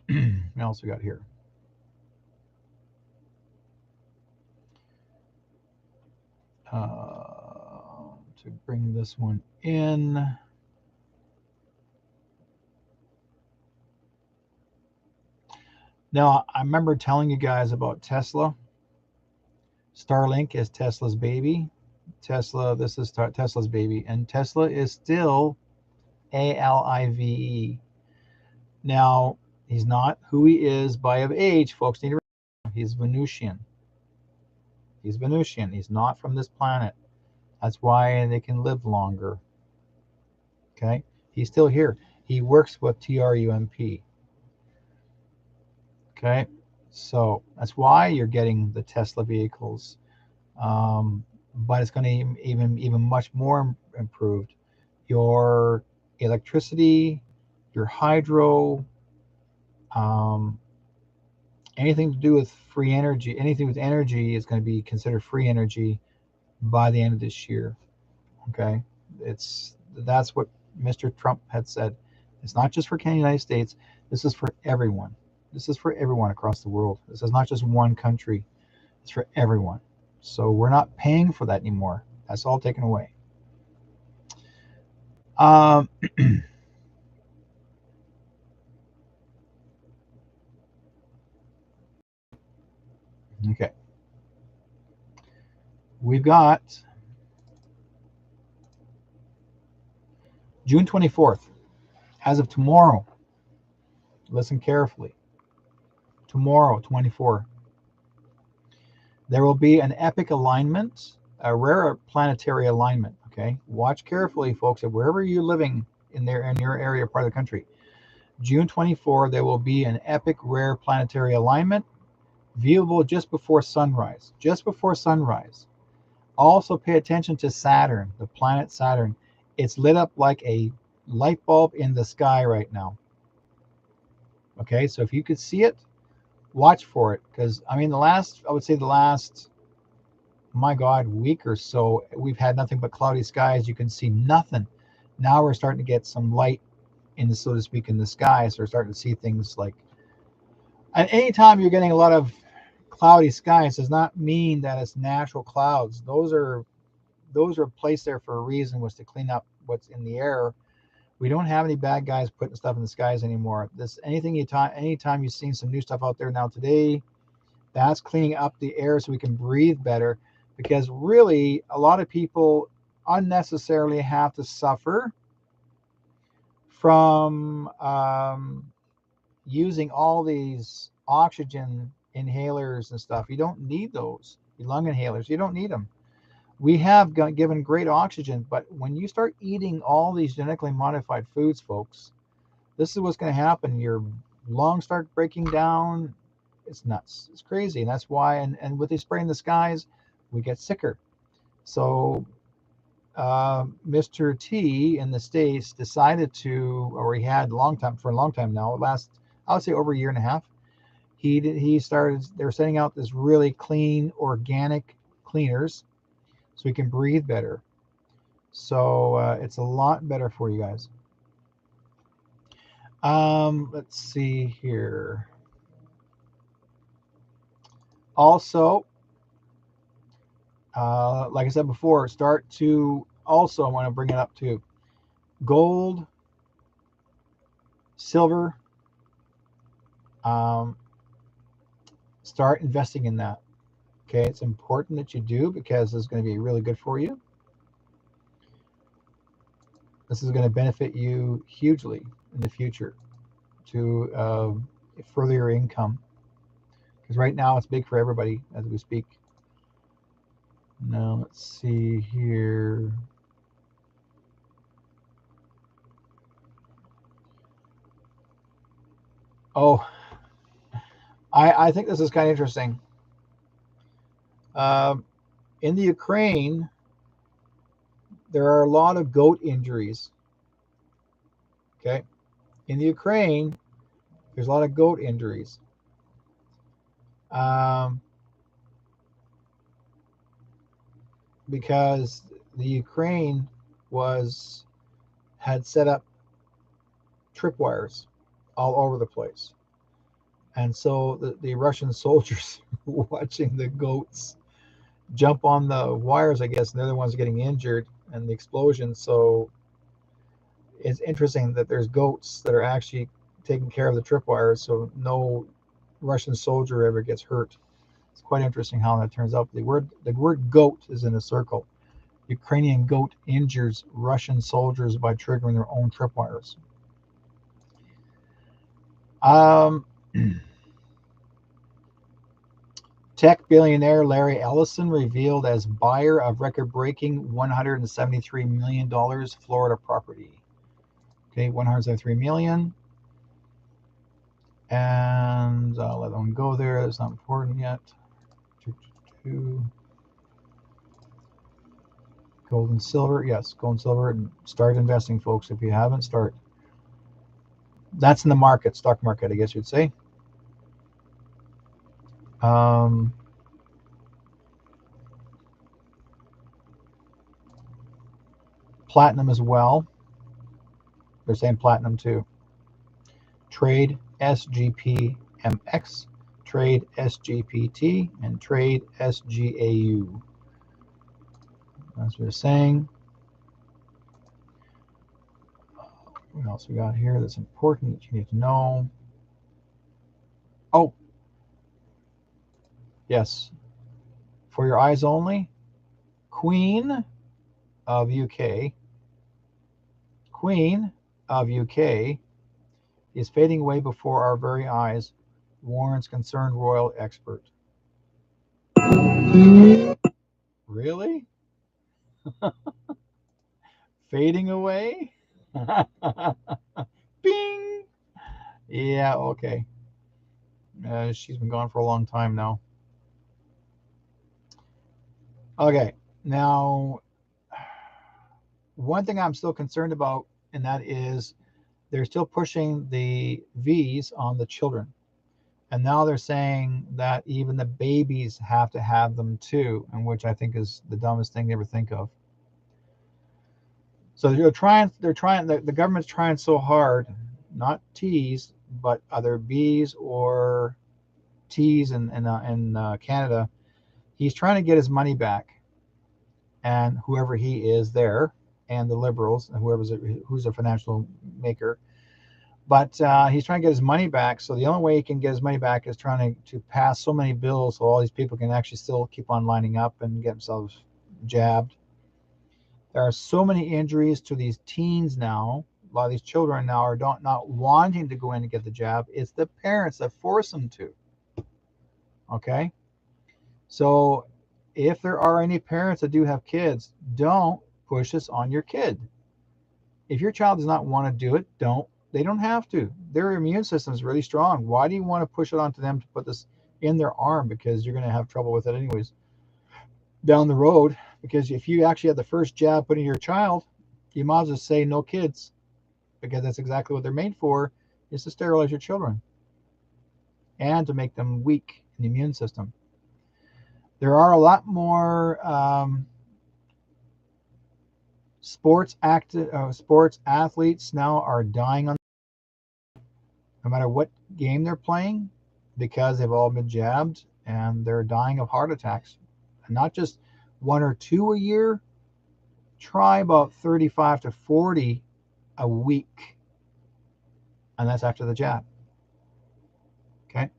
What else we got here? To bring this one in. Now, I remember telling you guys about Tesla. Starlink is Tesla's baby. This is Tesla's baby. And Tesla is still ALIVE. Now, he's not who he is by of age, folks. Need to remember, he's Venusian. He's Venusian. He's not from this planet. That's why they can live longer. Okay? He's still here. He works with TRUMP. Okay? So that's why you're getting the Tesla vehicles. But it's going to even much more improved. Your electricity, your hydro, anything to do with free energy, anything with energy is going to be considered free energy by the end of this year. Okay, that's what Mr. Trump had said. It's not just for Canada, United States. This is for everyone. This is for everyone across the world. This is not just one country. It's for everyone. So we're not paying for that anymore. That's all taken away. Okay. We've got June 24th. As of tomorrow, listen carefully. Tomorrow, 24, there will be an epic alignment, a rare planetary alignment. Okay, watch carefully, folks. Wherever you're living in your area, part of the country, June 24, there will be an epic rare planetary alignment, viewable just before sunrise. Just before sunrise. Also, pay attention to Saturn, the planet Saturn. It's lit up like a light bulb in the sky right now. Okay, so if you could see it, watch for it, because I mean, I would say the last, my God, week or so, we've had nothing but cloudy skies. You can see nothing. Now we're starting to get some light in the, so to speak, in the sky. So we're starting to see things like, and anytime you're getting a lot of cloudy skies does not mean that it's natural clouds. Those are placed there for a reason, was to clean up what's in the air. We don't have any bad guys putting stuff in the skies anymore. Anytime you've seen some new stuff out there now today, that's cleaning up the air so we can breathe better. Because really, a lot of people unnecessarily have to suffer from using all these oxygen inhalers and stuff. You don't need those. Your lung inhalers, you don't need them. We have given great oxygen, but when you start eating all these genetically modified foods, folks, this is what's going to happen. Your lungs start breaking down. It's nuts. It's crazy. And that's why, and with they spray in the skies, we get sicker. So Mr. T in the States decided to, or he had for a long time now, I would say over a year and a half, they're sending out this really clean, organic cleaners so we can breathe better. So it's a lot better for you guys. Let's see here. Also, Like I said before, start to also, I want to bring it up to gold, silver. Um, start investing in that. Okay, it's important that you do because it's going to be really good for you. This is going to benefit you hugely in the future to further your income. Because right now it's big for everybody as we speak. Now let's see here. Oh, I think this is kind of interesting. Um, in the Ukraine, there are a lot of goat injuries. Okay, in the Ukraine, there's a lot of goat injuries. Um, because the Ukraine was had set up tripwires all over the place. And so the Russian soldiers were watching the goats jump on the wires, I guess, and they're the ones getting injured in the explosion. So it's interesting that there's goats that are actually taking care of the tripwires, so no Russian soldier ever gets hurt. It's quite interesting how that turns out. The word goat is in a circle. Ukrainian goat injures Russian soldiers by triggering their own tripwires. Um, Tech billionaire Larry Ellison revealed as buyer of record-breaking $173 million Florida property. Okay, $173 million. And I'll let them go there. That's not important yet. Gold and silver. Yes, gold and silver. Start investing, folks. If you haven't, start. That's in the market, stock market, I guess you'd say. Um, Platinum as well. They're saying platinum too. Trade SGPMX, trade SGPT, and trade SGAU. That's what they're saying. What else we got here that's important that you need to know? Oh, yes. For your eyes only, Queen of UK, Queen of UK is fading away before our very eyes, warns concerned royal expert. Really? Fading away? Bing! Yeah, okay. She's been gone for a long time now. Okay, now, one thing I'm still concerned about, and that is they're still pushing the V's on the children. And now they're saying that even the babies have to have them too, and which I think is the dumbest thing to ever think of. So the government's trying so hard, not T's, but other B's or T's in Canada. He's trying to get his money back, and whoever he is there, and the Liberals, and who's a financial maker. But he's trying to get his money back. So the only way he can get his money back is trying to pass so many bills so all these people can actually still keep on lining up and get themselves jabbed. There are so many injuries to these teens now. A lot of these children now are not wanting to go in and get the jab. It's the parents that force them to. Okay? So if there are any parents that do have kids, don't push this on your kid. If your child does not want to do it, they don't have to. Their immune system is really strong. Why do you want to push it onto them to put this in their arm? Because you're going to have trouble with it anyways down the road. Because if you actually had the first jab put in your child, you might as well say no kids, because that's exactly what they're made for, is to sterilize your children and to make them weak in the immune system. There are a lot more sports athletes now are dying on no matter what game they're playing, because they've all been jabbed and they're dying of heart attacks. And not just 1 or 2 a year, try about 35 to 40 a week. And that's after the jab. Okay.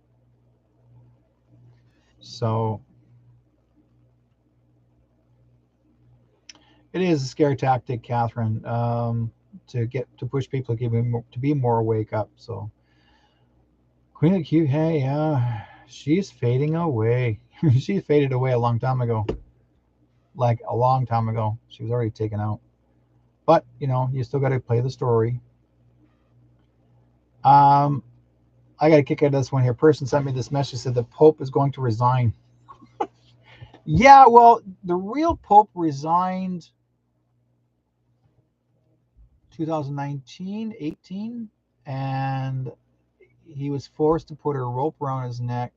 So it is a scary tactic, Catherine, to push people to be more wake up. So Queen of Q, hey, she's fading away. She faded away a long time ago. Like a long time ago. She was already taken out. But, you still got to play the story. I got to kick out of this one here. Person sent me this message, said the Pope is going to resign. Yeah, well, the real Pope resigned 2019, 18, and he was forced to put a rope around his neck.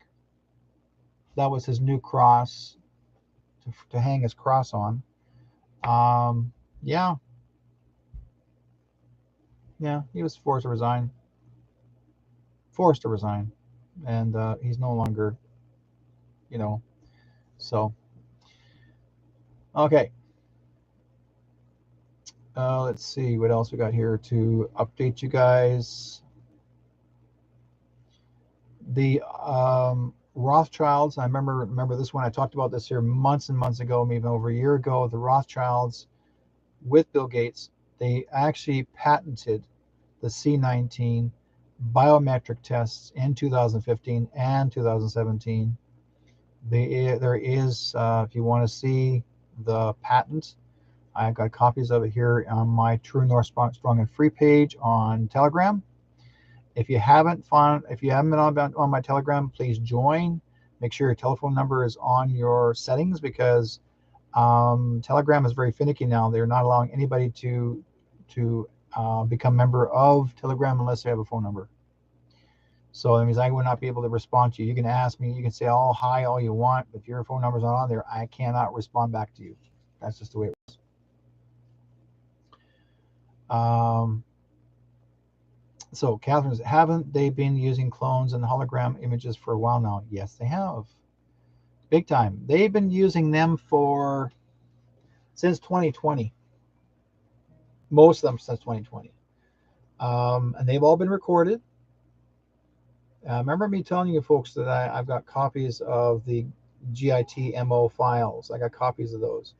That was his new cross to hang his cross on. Yeah, he was forced to resign. And he's no longer, so okay. Let's see what else we got here to update you guys. The Rothschilds, I remember this one. I talked about this here months and months ago, maybe over a year ago. The Rothschilds with Bill Gates, they actually patented the C19 biometric tests in 2015 and 2017. There is, if you want to see the patent, I've got copies of it here on my True North Strong and Free page on Telegram. If you haven't been on my Telegram, please join. Make sure your telephone number is on your settings, because Telegram is very finicky now. They're not allowing anybody to become member of Telegram unless they have a phone number. So that means I will not be able to respond to you. You can ask me, you can say, oh, hi, all you want. If your phone number's not on there, I cannot respond back to you. That's just the way it is. So Catherine says, haven't they been using clones and hologram images for a while now? Yes, they have. Big time. They've been using them since 2020. Most of them since 2020. And they've all been recorded. Remember me telling you folks that I've got copies of the GIT-MO files. I got copies of those.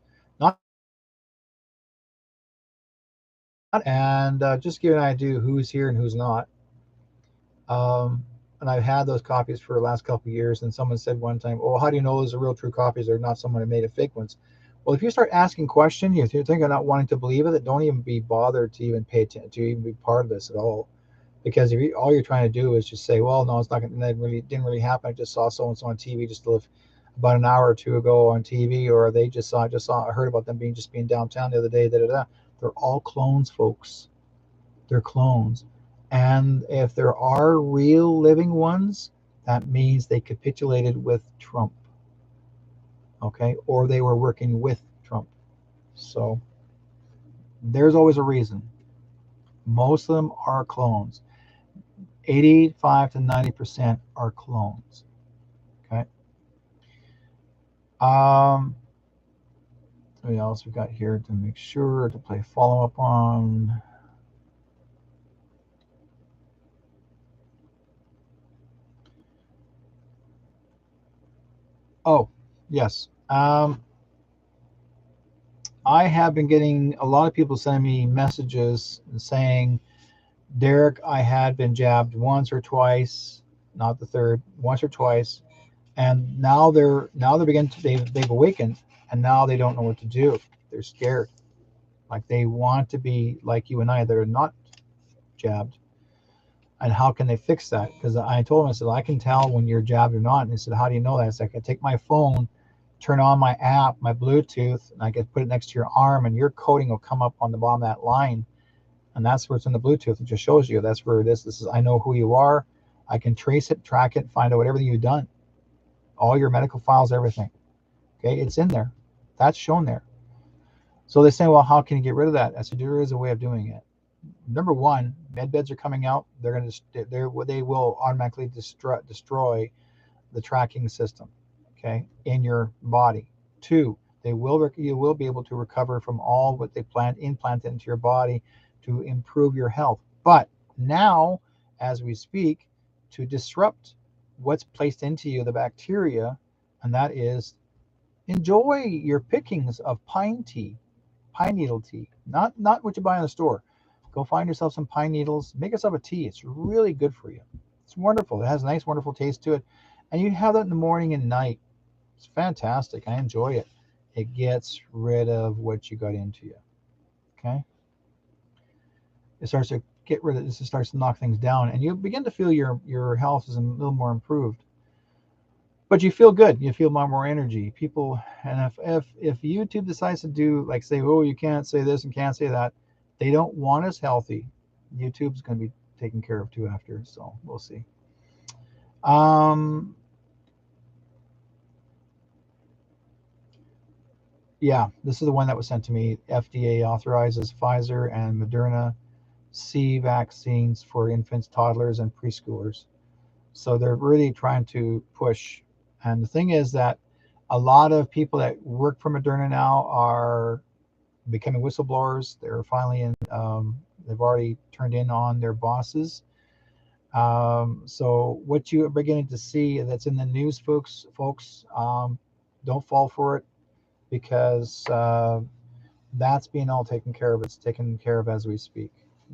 And just give an idea who's here and who's not. And I've had those copies for the last couple of years. And someone said one time, "Oh, how do you know those are real true copies or not someone who made a fake ones?" Well, if you start asking questions, if you're thinking of not wanting to believe it, don't even be bothered to even pay attention, to even be part of this at all. Because if all you're trying to do is just say, "Well, no, it's not going to, didn't really happen. I just saw so and so on TV just about an hour or two ago on TV, or they I heard about them being downtown the other day." They're all clones, folks. They're clones. And if there are real living ones, that means they capitulated with Trump. Okay? Or they were working with Trump. So there's always a reason. Most of them are clones. 85 to 90% are clones. Okay? What else we got here to make sure to play follow up on? Oh, yes. I have been getting a lot of people sending me messages saying, Derek, I had been jabbed once or twice, not the third, once or twice, and now they've awakened, and now they don't know what to do. They're scared, like they want to be like you and I that are not jabbed. And how can they fix that? Because I told him, I said, I can tell when you're jabbed or not. And he said, how do you know that? I said, I can take my phone, turn on my app, my Bluetooth, and I can put it next to your arm, and your coding will come up on the bottom of that line. And that's where it's in the Bluetooth. It just shows you that's where it is. This is, I know who you are. I can trace it, track it, find out whatever you've done. All your medical files, everything. Okay, it's in there. That's shown there. So they say, well, how can you get rid of that? I said, there is a way of doing it. Number one, med beds are coming out. They will automatically destroy the tracking system, okay, in your body. Two, you will be able to recover from all what they implant into your body to improve your health. But now, as we speak, to disrupt what's placed into you, the bacteria, and that is enjoy your pickings of pine tea, pine needle tea, not what you buy in the store. Go find yourself some pine needles, make yourself a tea. It's really good for you. It's wonderful. It has a nice, wonderful taste to it. And you have that in the morning and night. It's fantastic. I enjoy it. It gets rid of what you got into you. Okay. It starts to get rid of this. It starts to knock things down, and you begin to feel your health is a little more improved. But you feel good. You feel more energy. People, and if YouTube decides to do like say, oh, you can't say this and can't say that, they don't want us healthy. YouTube's going to be taken care of too after. So we'll see. Yeah, this is the one that was sent to me. FDA authorizes Pfizer and Moderna C vaccines for infants, toddlers, and preschoolers. So they're really trying to push. And the thing is that a lot of people that work for Moderna now are becoming whistleblowers. They're finally in. They've already turned in on their bosses. So what you are beginning to see that's in the news, folks, don't fall for it because that's being all taken care of. It's taken care of as we speak.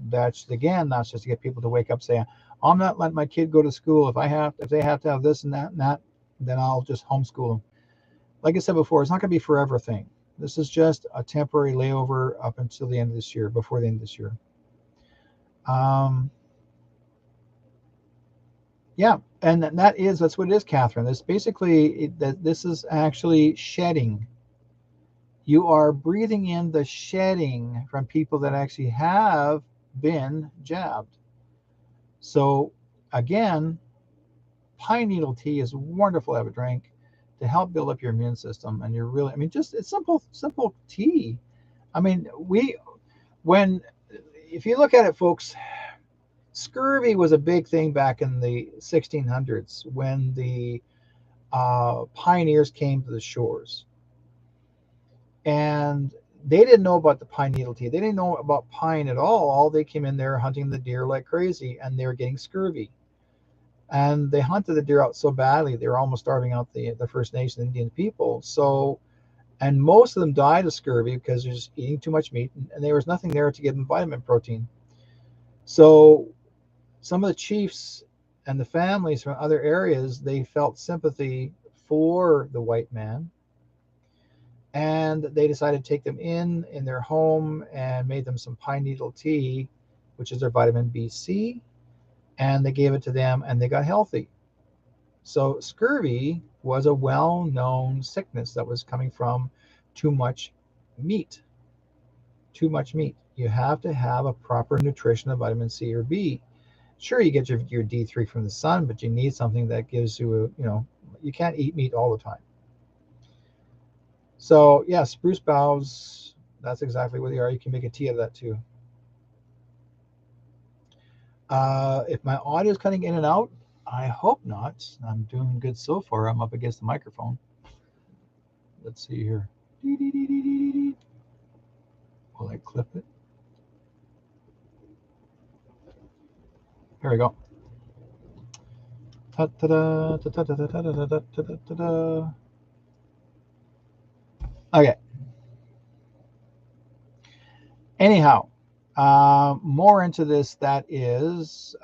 That's just to get people to wake up saying, I'm not letting my kid go to school. If they have to have this and that, then I'll just homeschool them. Like I said before, it's not going to be a forever thing. This is just a temporary layover up until the end of this year, before the end of this year. Yeah, and that's what it is, Catherine. This basically this is actually shedding. You are breathing in the shedding from people that actually have been jabbed. So again, pine needle tea is wonderful to have a drink to help build up your immune system. And you're really, I mean, just it's simple tea. I mean, when, if you look at it, folks, scurvy was a big thing back in the 1600s when the pioneers came to the shores. And they didn't know about the pine needle tea. They didn't know about pine at all. All they came in there hunting the deer like crazy, and they were getting scurvy. And they hunted the deer out so badly they were almost starving out the First Nation Indian people. So, and most of them died of scurvy because they're just eating too much meat, and there was nothing there to give them vitamin protein. So, some of the chiefs and the families from other areas, they felt sympathy for the white man, and they decided to take them in their home and made them some pine needle tea, which is their vitamin B/C, and they gave it to them, and they got healthy. So scurvy was a well-known sickness that was coming from too much meat. Too much meat. You have to have a proper nutrition of vitamin C or B. Sure, you get your D3 from the sun, but you need something that gives you you can't eat meat all the time. So yeah, spruce boughs, that's exactly what they are. You can make a tea out of that too. If my audio is cutting in and out, I hope not. I'm doing good so far. I'm up against the microphone. Let's see here. Will I clip it? Here we go. Okay. Anyhow, more into this. That is,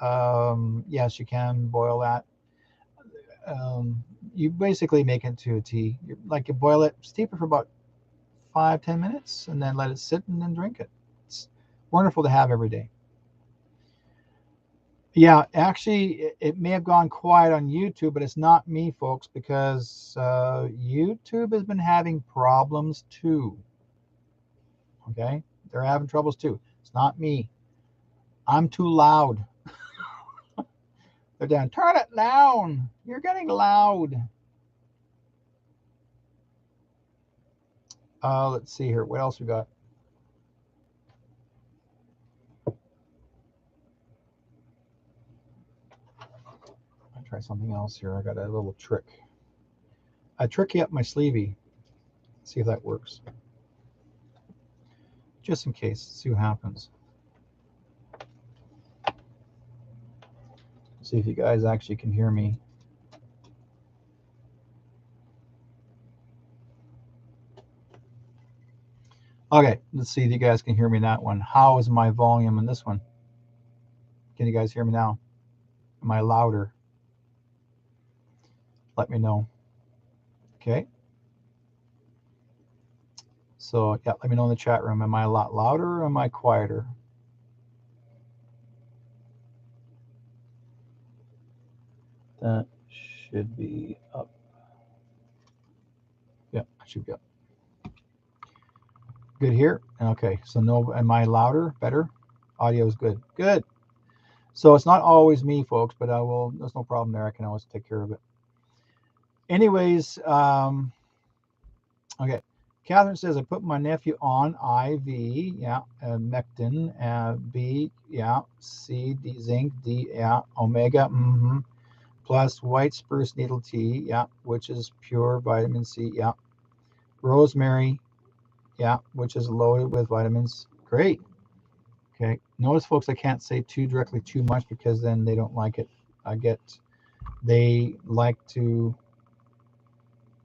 yes, you can boil that. You basically make it into a tea. You boil it, steep it for about 5-10 minutes, and then let it sit, and then drink it. It's wonderful to have every day. Yeah, actually, it may have gone quiet on YouTube, but it's not me, folks, because YouTube has been having problems too. Okay, they're having troubles too. It's not me. I'm too loud. They're down. Turn it down. You're getting loud. Let's see here. What else we got? I'll try something else here. I got a little trick. I trick you up my sleevey. See if that works. Just in case, see what happens. See if you guys actually can hear me. Okay, let's see if you guys can hear me in that one. How is my volume in this one? Can you guys hear me now? Am I louder? Let me know. Okay. So yeah, let me know in the chat room. Am I a lot louder or am I quieter? That should be up. Yeah, I should be up. Good here. Okay, so no, am I louder? Better? Audio is good. Good. So it's not always me, folks, but I will. There's no problem there. I can always take care of it. Anyways, okay. Catherine says I put my nephew on IV, yeah, Mectin, B, yeah, C, D, zinc, D, yeah, omega, plus white spruce needle tea, yeah, which is pure vitamin C, yeah, rosemary, yeah, which is loaded with vitamins. Great. Okay. Notice, folks, I can't say too directly too much because then they don't like it. They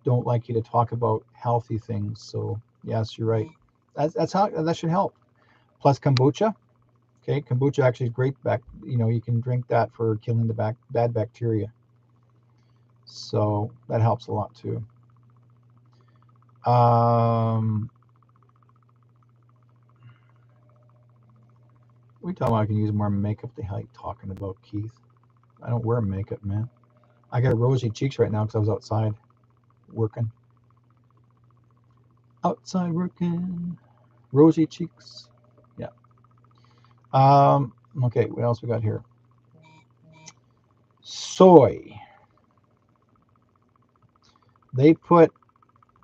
don't like you to talk about healthy things. So yes, you're right. That's how that should help. Plus kombucha. Okay, kombucha actually is great. You can drink that for killing the bad bacteria. So that helps a lot too. We talking about I can use more makeup. They like talking about, Keith. I don't wear makeup, man. I got rosy cheeks right now because I was outside working. Outside working. Rosy cheeks. Yeah. Okay, what else we got here? Soy. They put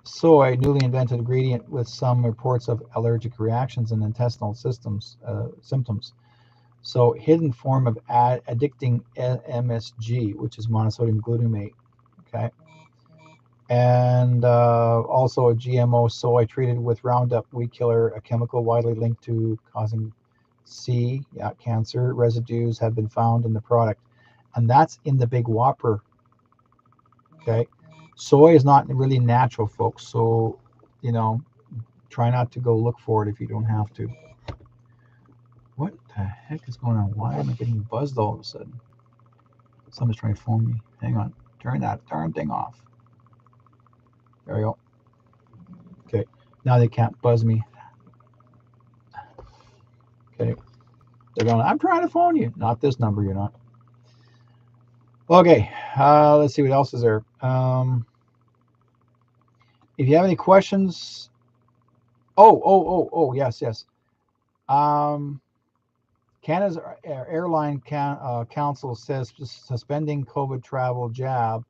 soy, newly invented ingredient, with some reports of allergic reactions and intestinal symptoms. So, hidden form of addicting MSG, which is monosodium glutamate. Okay. And also a GMO soy treated with Roundup weed killer, a chemical widely linked to causing cancer residues have been found in the product. And that's in the big whopper. Okay. Soy is not really natural, folks. So, try not to go look for it if you don't have to. What the heck is going on? Why am I getting buzzed all of a sudden? Someone's trying to phone me. Hang on. Turn that darn thing off. There we go. Okay. Now they can't buzz me. Okay. They're going, I'm trying to phone you. Not this number, you're not. Okay. Let's see what else is there. If you have any questions. Yes. Canada's airline council says suspending COVID travel jab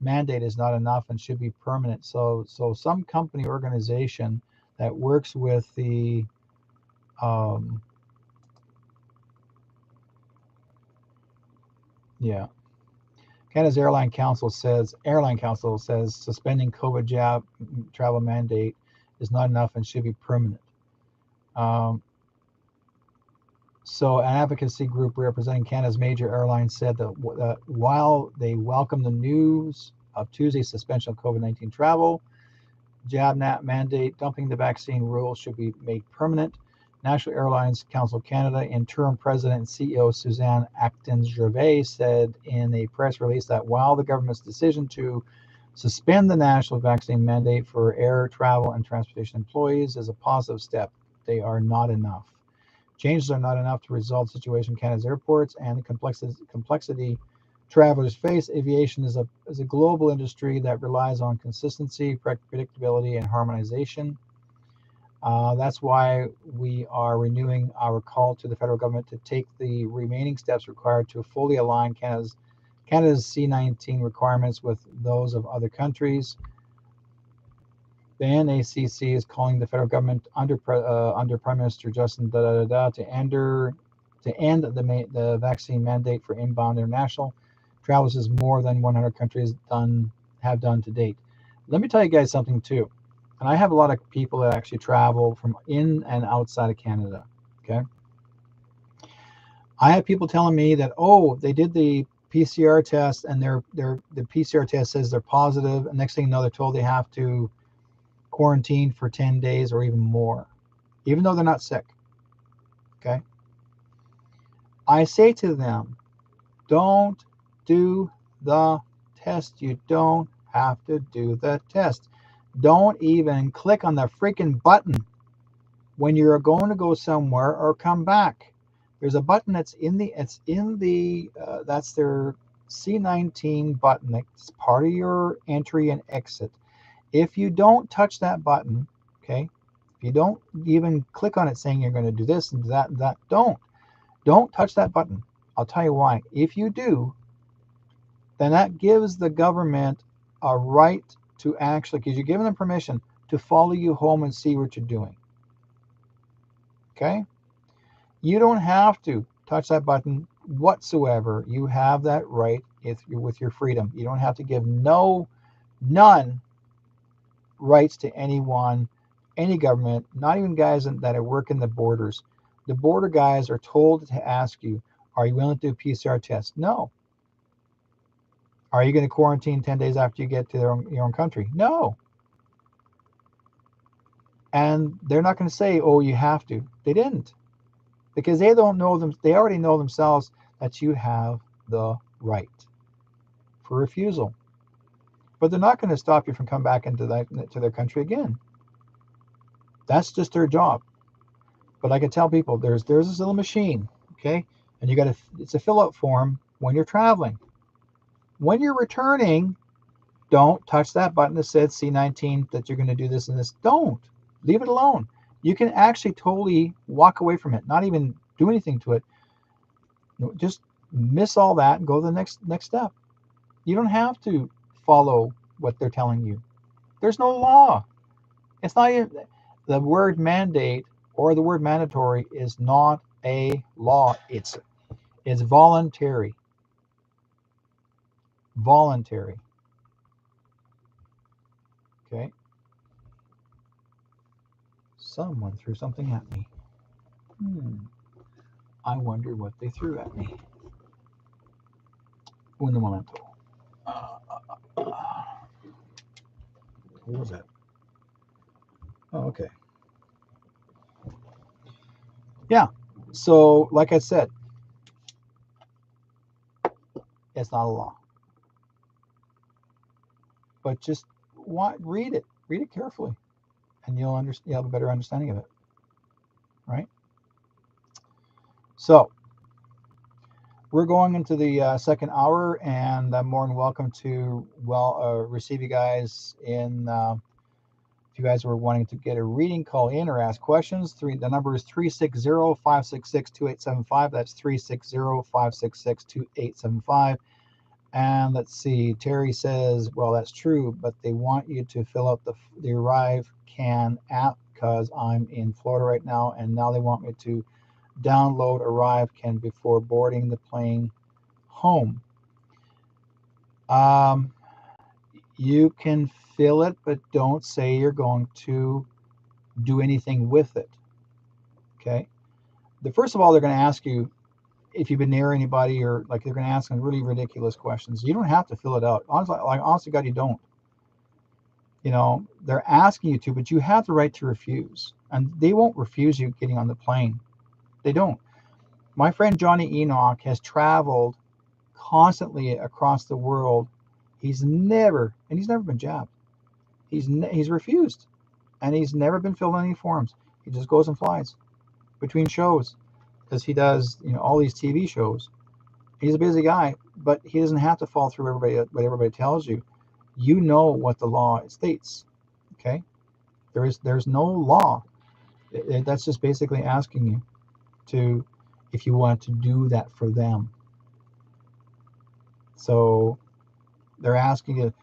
mandate is not enough and should be permanent. So some company organization that works with the Canada's airline council says suspending COVID jab travel mandate is not enough and should be permanent. So an advocacy group representing Canada's major airlines said that while they welcome the news of Tuesday's suspension of COVID-19 travel, jab mandate, dumping the vaccine rule should be made permanent. National Airlines Council Canada interim president and CEO Suzanne Acton-Gervais said in a press release that while the government's decision to suspend the national vaccine mandate for air travel and transportation employees is a positive step, they are not enough. Changes are not enough to resolve the situation in Canada's airports and the complexity travelers face. Aviation is a global industry that relies on consistency, predictability, and harmonization. That's why we are renewing our call to the federal government to take the remaining steps required to fully align Canada's C-19 requirements with those of other countries. The NACC is calling the federal government under Prime Minister Justin to end the vaccine mandate for inbound international travels, as more than 100 countries have done to date. Let me tell you guys something too. And I have a lot of people that actually travel from in and outside of Canada. Okay. I have people telling me that, oh, they did the PCR test and the PCR test says they're positive, and next thing you know, they're told they have to quarantine for 10 days or even more, even though they're not sick. Okay. I say to them, don't do the test. You don't have to do the test. Don't even click on the freaking button when you're going to go somewhere or come back. There's a button that's that's their C19 button. That's part of your entry and exit. If you don't touch that button, okay, if you don't even click on it saying you're going to do this and that, don't touch that button. I'll tell you why. If you do, then that gives the government a right to actually, because you're giving them permission to follow you home and see what you're doing. Okay? You don't have to touch that button whatsoever. You have that right with your freedom. You don't have to give none rights to anyone, any government, not even guys that work in the borders. The border guys are told to ask you, are you willing to do a PCR test? No. Are you going to quarantine 10 days after you get to your own country? No. And they're not going to say, oh, you have to. They didn't. Because they don't know them. They already know themselves that you have the right for refusal. But they're not going to stop you from coming back to their country again. That's just their job. But I can tell people there's this little machine, okay? And it's a fill-out form when you're traveling. When you're returning, don't touch that button that says C19 that you're going to do this and this. Don't. Leave it alone. You can actually totally walk away from it, not even do anything to it. Just miss all that and go to the next step. You don't have to follow what they're telling you. There's no law. It's not even, the word mandate or the word mandatory is not a law. It's voluntary. Voluntary. Okay. Someone threw something at me. I wonder what they threw at me. Un momento. What was that? Oh, okay. Yeah. So, like I said, it's not a law. But just read it. Read it carefully, and you'll have a better understanding of it. Right? So, we're going into the second hour, and I'm more than welcome to receive you guys in. If you guys were wanting to get a reading, call in or ask questions. The number is 360-566-2875. That's 360-566-2875. And let's see, Terry says, well, that's true, but they want you to fill out the Arrive Can app because I'm in Florida right now, and now they want me to download Arrive Can before boarding the plane home. You can fill it, but don't say you're going to do anything with it. Okay. First of all, they're going to ask you if you've been near anybody, or like they're going to ask them really ridiculous questions. You don't have to fill it out. Honestly, God, you don't. You know, they're asking you to, but you have the right to refuse, and they won't refuse you getting on the plane. They don't. My friend Johnny Enoch has traveled constantly across the world. He's never been jabbed. He's refused, and he's never been filled in any forms. He just goes and flies between shows because he does, all these TV shows. He's a busy guy, but he doesn't have to fall through what everybody tells you. You know what the law states. Okay, there's no law. That's just basically asking you to, if you want to do that for them. So they're asking you,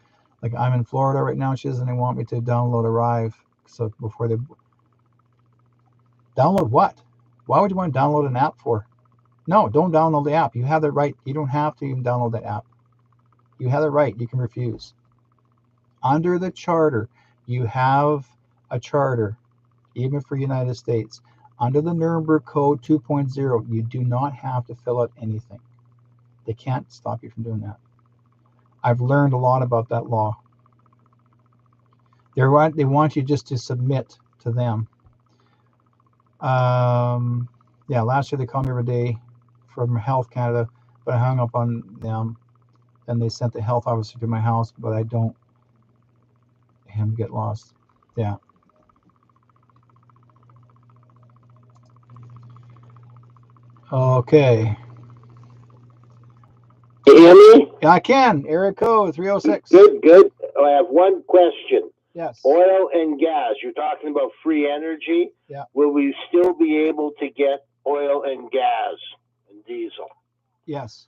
like I'm in Florida right now. She doesn't want me to download Arrive. So before they download what? Why would you want to download an app for? No, don't download the app. You have the right. You don't have to even download that app. You have the right. You can refuse. Under the charter, you have a charter, even for United States. Under the Nuremberg Code 2.0, you do not have to fill out anything. They can't stop you from doing that. I've learned a lot about that law. They want you just to submit to them. Yeah, last year they called me every day from Health Canada, but I hung up on them. Then they sent the health officer to my house, but I don't him get lost. Yeah. Okay. Can you hear me? Yeah, I can. Area code 306. Good. I have one question. Yes. Oil and gas. You're talking about free energy. Yeah. Will we still be able to get oil and gas and diesel? Yes.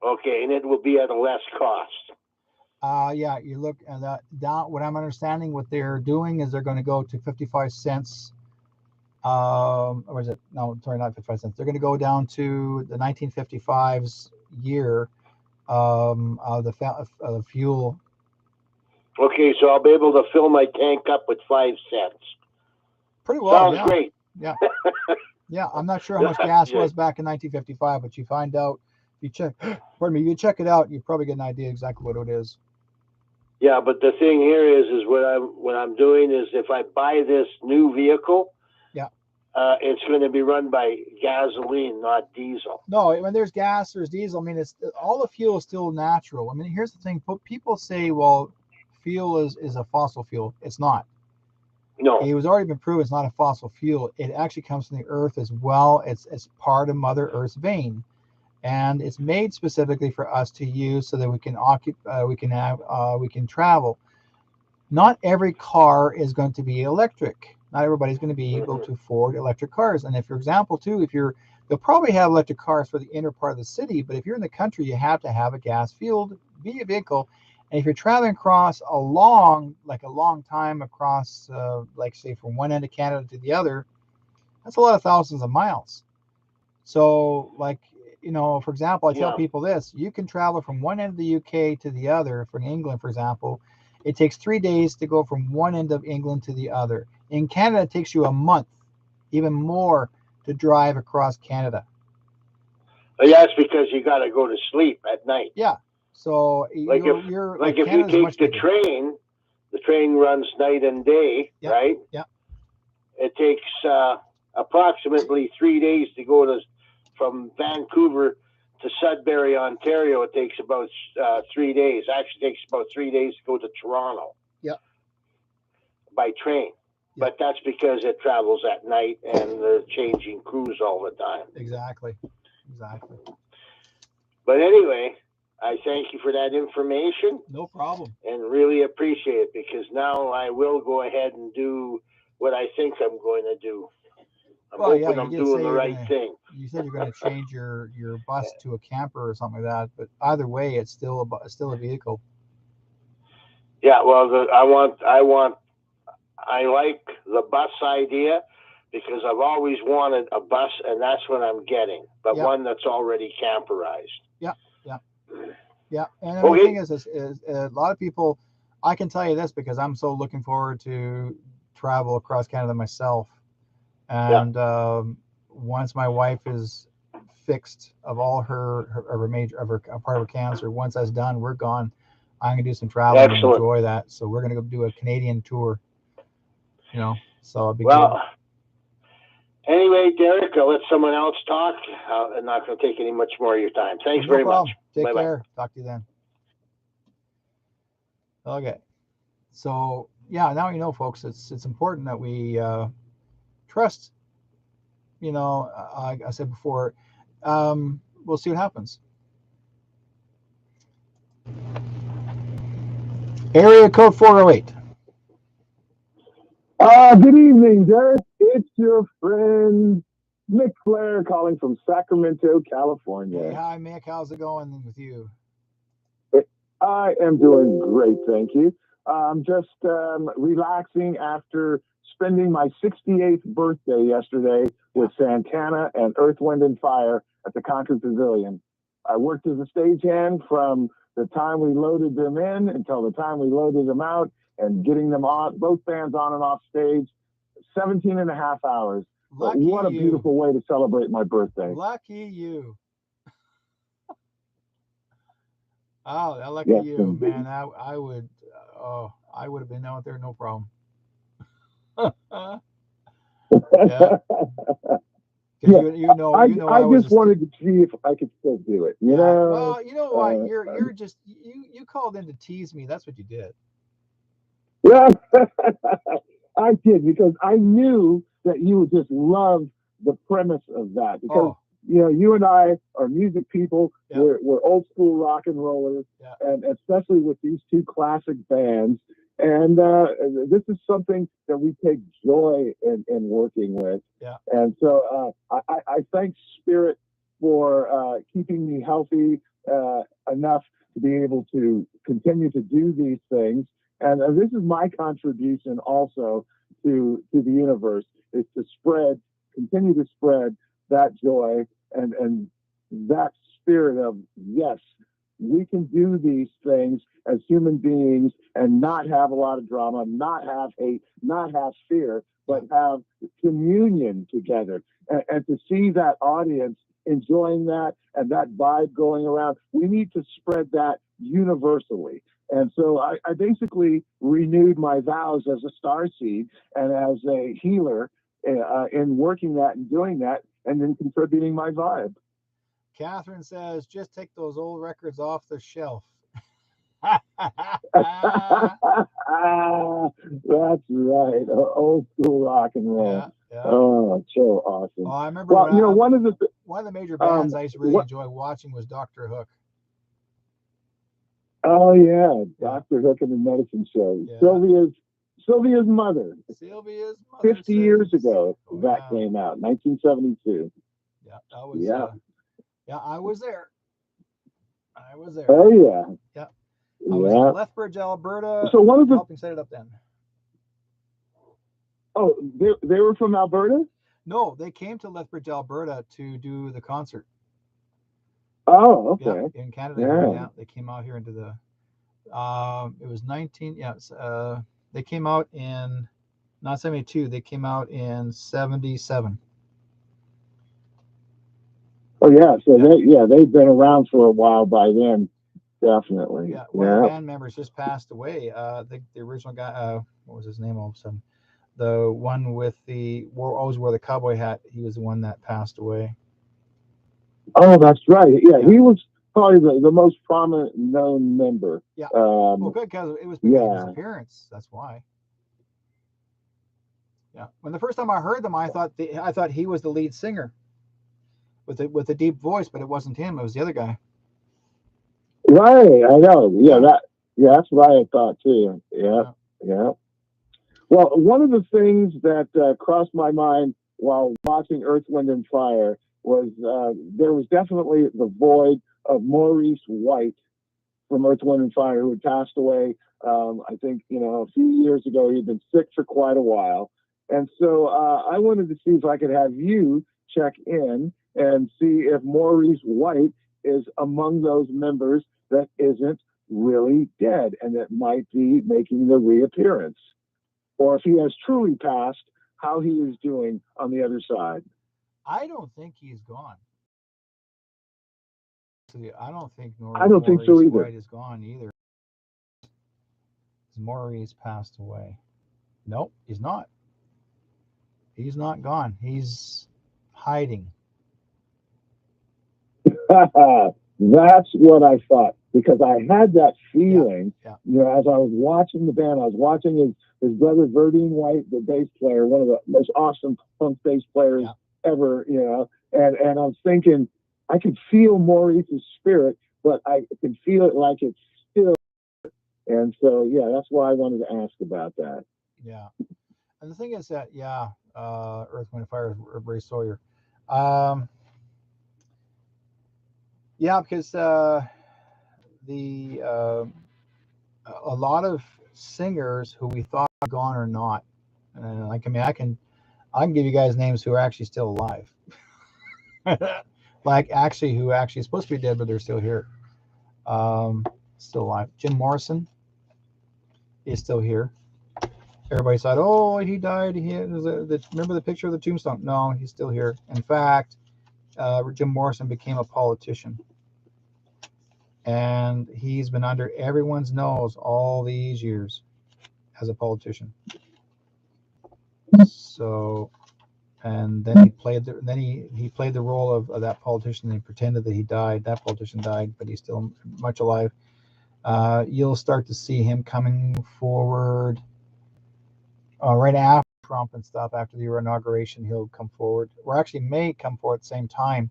Okay, and it will be at a less cost. Yeah, you look at that down. What I'm understanding, what they're doing is they're going to go to 55 cents. Or is it? No, sorry, not 55 cents. They're going to go down to the 1955's year of the fuel. Okay, so I'll be able to fill my tank up with 5 cents. Pretty well. Sounds great. Yeah. Yeah, I'm not sure how much gas was back in 1955, but you find out. You check. Pardon me. You check it out. You probably get an idea exactly what it is. Yeah, but the thing here is what I'm doing is if I buy this new vehicle, it's going to be run by gasoline, not diesel. No, when there's gas, there's diesel. I mean, it's all the fuel is still natural. I mean, here's the thing: people say, "Well, fuel is a fossil fuel." It's not. No, it was already been proven it's not a fossil fuel. It actually comes from the earth as well. It's part of Mother Earth's vein, and it's made specifically for us to use so that we can we can travel. Not every car is going to be electric. Not everybody's going to be able to afford electric cars. And if, for example, too, they'll probably have electric cars for the inner part of the city, but if you're in the country, you have to have a gas-fueled vehicle. And if you're traveling across a long time across, like say from one end of Canada to the other, that's a lot of thousands of miles. So, like, for example, I tell people this: you can travel from one end of the UK to the other. From England, for example, it takes 3 days to go from one end of England to the other. In Canada, it takes you a month, even more, to drive across Canada. That's because you got to go to sleep at night. Yeah. So if you take the train runs night and day, right? Yeah. It takes approximately 3 days to go from Vancouver to Sudbury, Ontario. It takes about 3 days. Actually, it takes about 3 days to go to Toronto. Yeah. By train. Yeah. But that's because it travels at night and they're changing crews all the time. Exactly. But anyway, I thank you for that information. No problem. And really appreciate it, because now I will go ahead and do what I think I'm going to do. I'm hoping I'm doing the right thing. You said you're going to change your bus to a camper or something like that, but either way, it's still a vehicle. Yeah, well, I like the bus idea, because I've always wanted a bus, and that's what I'm getting, but one that's already camperized. Yeah. And the thing is a lot of people, I can tell you this because I'm so looking forward to travel across Canada myself. And once my wife is fixed of all her part of her cancer, once that's done, we're gone. I'm gonna do some traveling and enjoy that. So we're gonna go do a Canadian tour. So it'll be good. Anyway, Derek, I'll let someone else talk. I'm not going to take any much more of your time. Thanks very much. Take care. Talk to you then. Okay. So now folks, it's important that we trust. I said before, we'll see what happens. Area code 408. Good evening, Derek. It's your friend Mick Flair calling from Sacramento, California. Hey, hi, Mick. How's it going with you? I am doing great, thank you. I'm just relaxing after spending my 68th birthday yesterday with Santana and Earth, Wind, and Fire at the Concord Pavilion. I worked as a stagehand from the time we loaded them in until the time we loaded them out, and getting them on, both bands on and off stage, 17 and a half hours. But what a beautiful way to celebrate my birthday. Lucky you. Oh, lucky you, man. I would have been out there, no problem. Yeah. I just wanted to see if I could still do it. You know. Well, you know what? You're just you called in to tease me. That's what you did. Yeah, I did, because I knew that you would just love the premise of that, because you and I are music people. Yeah. We're old school rock and rollers, and especially with these two classic bands. And this is something that we take joy in working with. Yeah. And so I thank Spirit for keeping me healthy enough to be able to continue to do these things. And this is my contribution also to the universe, is to continue to spread that joy and that spirit of, yes, we can do these things as human beings and not have a lot of drama, not have hate, not have fear, but have communion together. And to see that audience enjoying that and that vibe going around, we need to spread that universally. And so I basically renewed my vows as a starseed and as a healer in working that and doing that, and then contributing my vibe. Catherine says, just take those old records off the shelf. That's right. Old school rock and roll. Yeah, yeah. Oh, so awesome. Oh, I remember. Well, one of the major bands I used to really enjoy watching was Dr. Hook. Oh yeah, Dr. Hook and the Medicine Show. Yeah. Sylvia's mother. 50 years ago that came out, 1972. Yeah, that was. Yeah, I was there. Oh yeah. Yeah. I was in Lethbridge, Alberta. So one of the helping set it up then. Oh, they were from Alberta? No, they came to Lethbridge, Alberta to do the concert. Oh, okay. Yeah, in Canada. Yeah, they came out here into the. It was 19. Yeah, they came out in not 72. They came out in 77. Oh yeah, so they've been around for a while by then, definitely. Yeah, one of the band members just passed away. The original guy, what was his name all of a sudden? The one with always wore the cowboy hat. He was the one that passed away. Oh, that's right. Yeah, he was probably the most prominent known member. Yeah. Well, good, because it was because of his appearance. That's why. Yeah. When the first time I heard them, I thought he was the lead singer. With a deep voice, but it wasn't him. It was the other guy. Right, I know. Yeah, that's what I had thought too. Yeah. Well, one of the things that crossed my mind while watching Earth, Wind, and Fire was there was definitely the void of Maurice White from Earth, Wind, and Fire, who had passed away. I think a few years ago. He'd been sick for quite a while, and so I wanted to see if I could have you check in and see if Maurice White is among those members that isn't really dead and that might be making the reappearance. Or if he has truly passed, how he is doing on the other side. I don't think he's gone. I don't think Maurice so either. White is gone either. Maurice passed away. Nope, he's not. He's not gone. He's hiding. That's what I thought, because I had that feeling, as I was watching the band. I was watching his brother Verdine White, the bass player, one of the most awesome punk bass players ever, and I was thinking, I could feel Maurice's spirit, but I can feel it like it's still. And so, that's why I wanted to ask about that. Yeah. And the thing is that, Earth, Wind, and Fire, Ray Sawyer. Because a lot of singers who we thought were gone are not. And I can give you guys names who are actually still alive. Who actually supposed to be dead, but they're still here. Still alive. Jim Morrison. is still here. Everybody said, "Oh, he died." Remember the picture of the tombstone? No, he's still here. In fact, Jim Morrison became a politician, and he's been under everyone's nose all these years as a politician. So, and then he played the role of that politician. And he pretended that he died. That politician died, but he's still much alive. You'll start to see him coming forward right after Trump and stuff. After the inauguration, he'll come forward, or actually may come forward at the same time,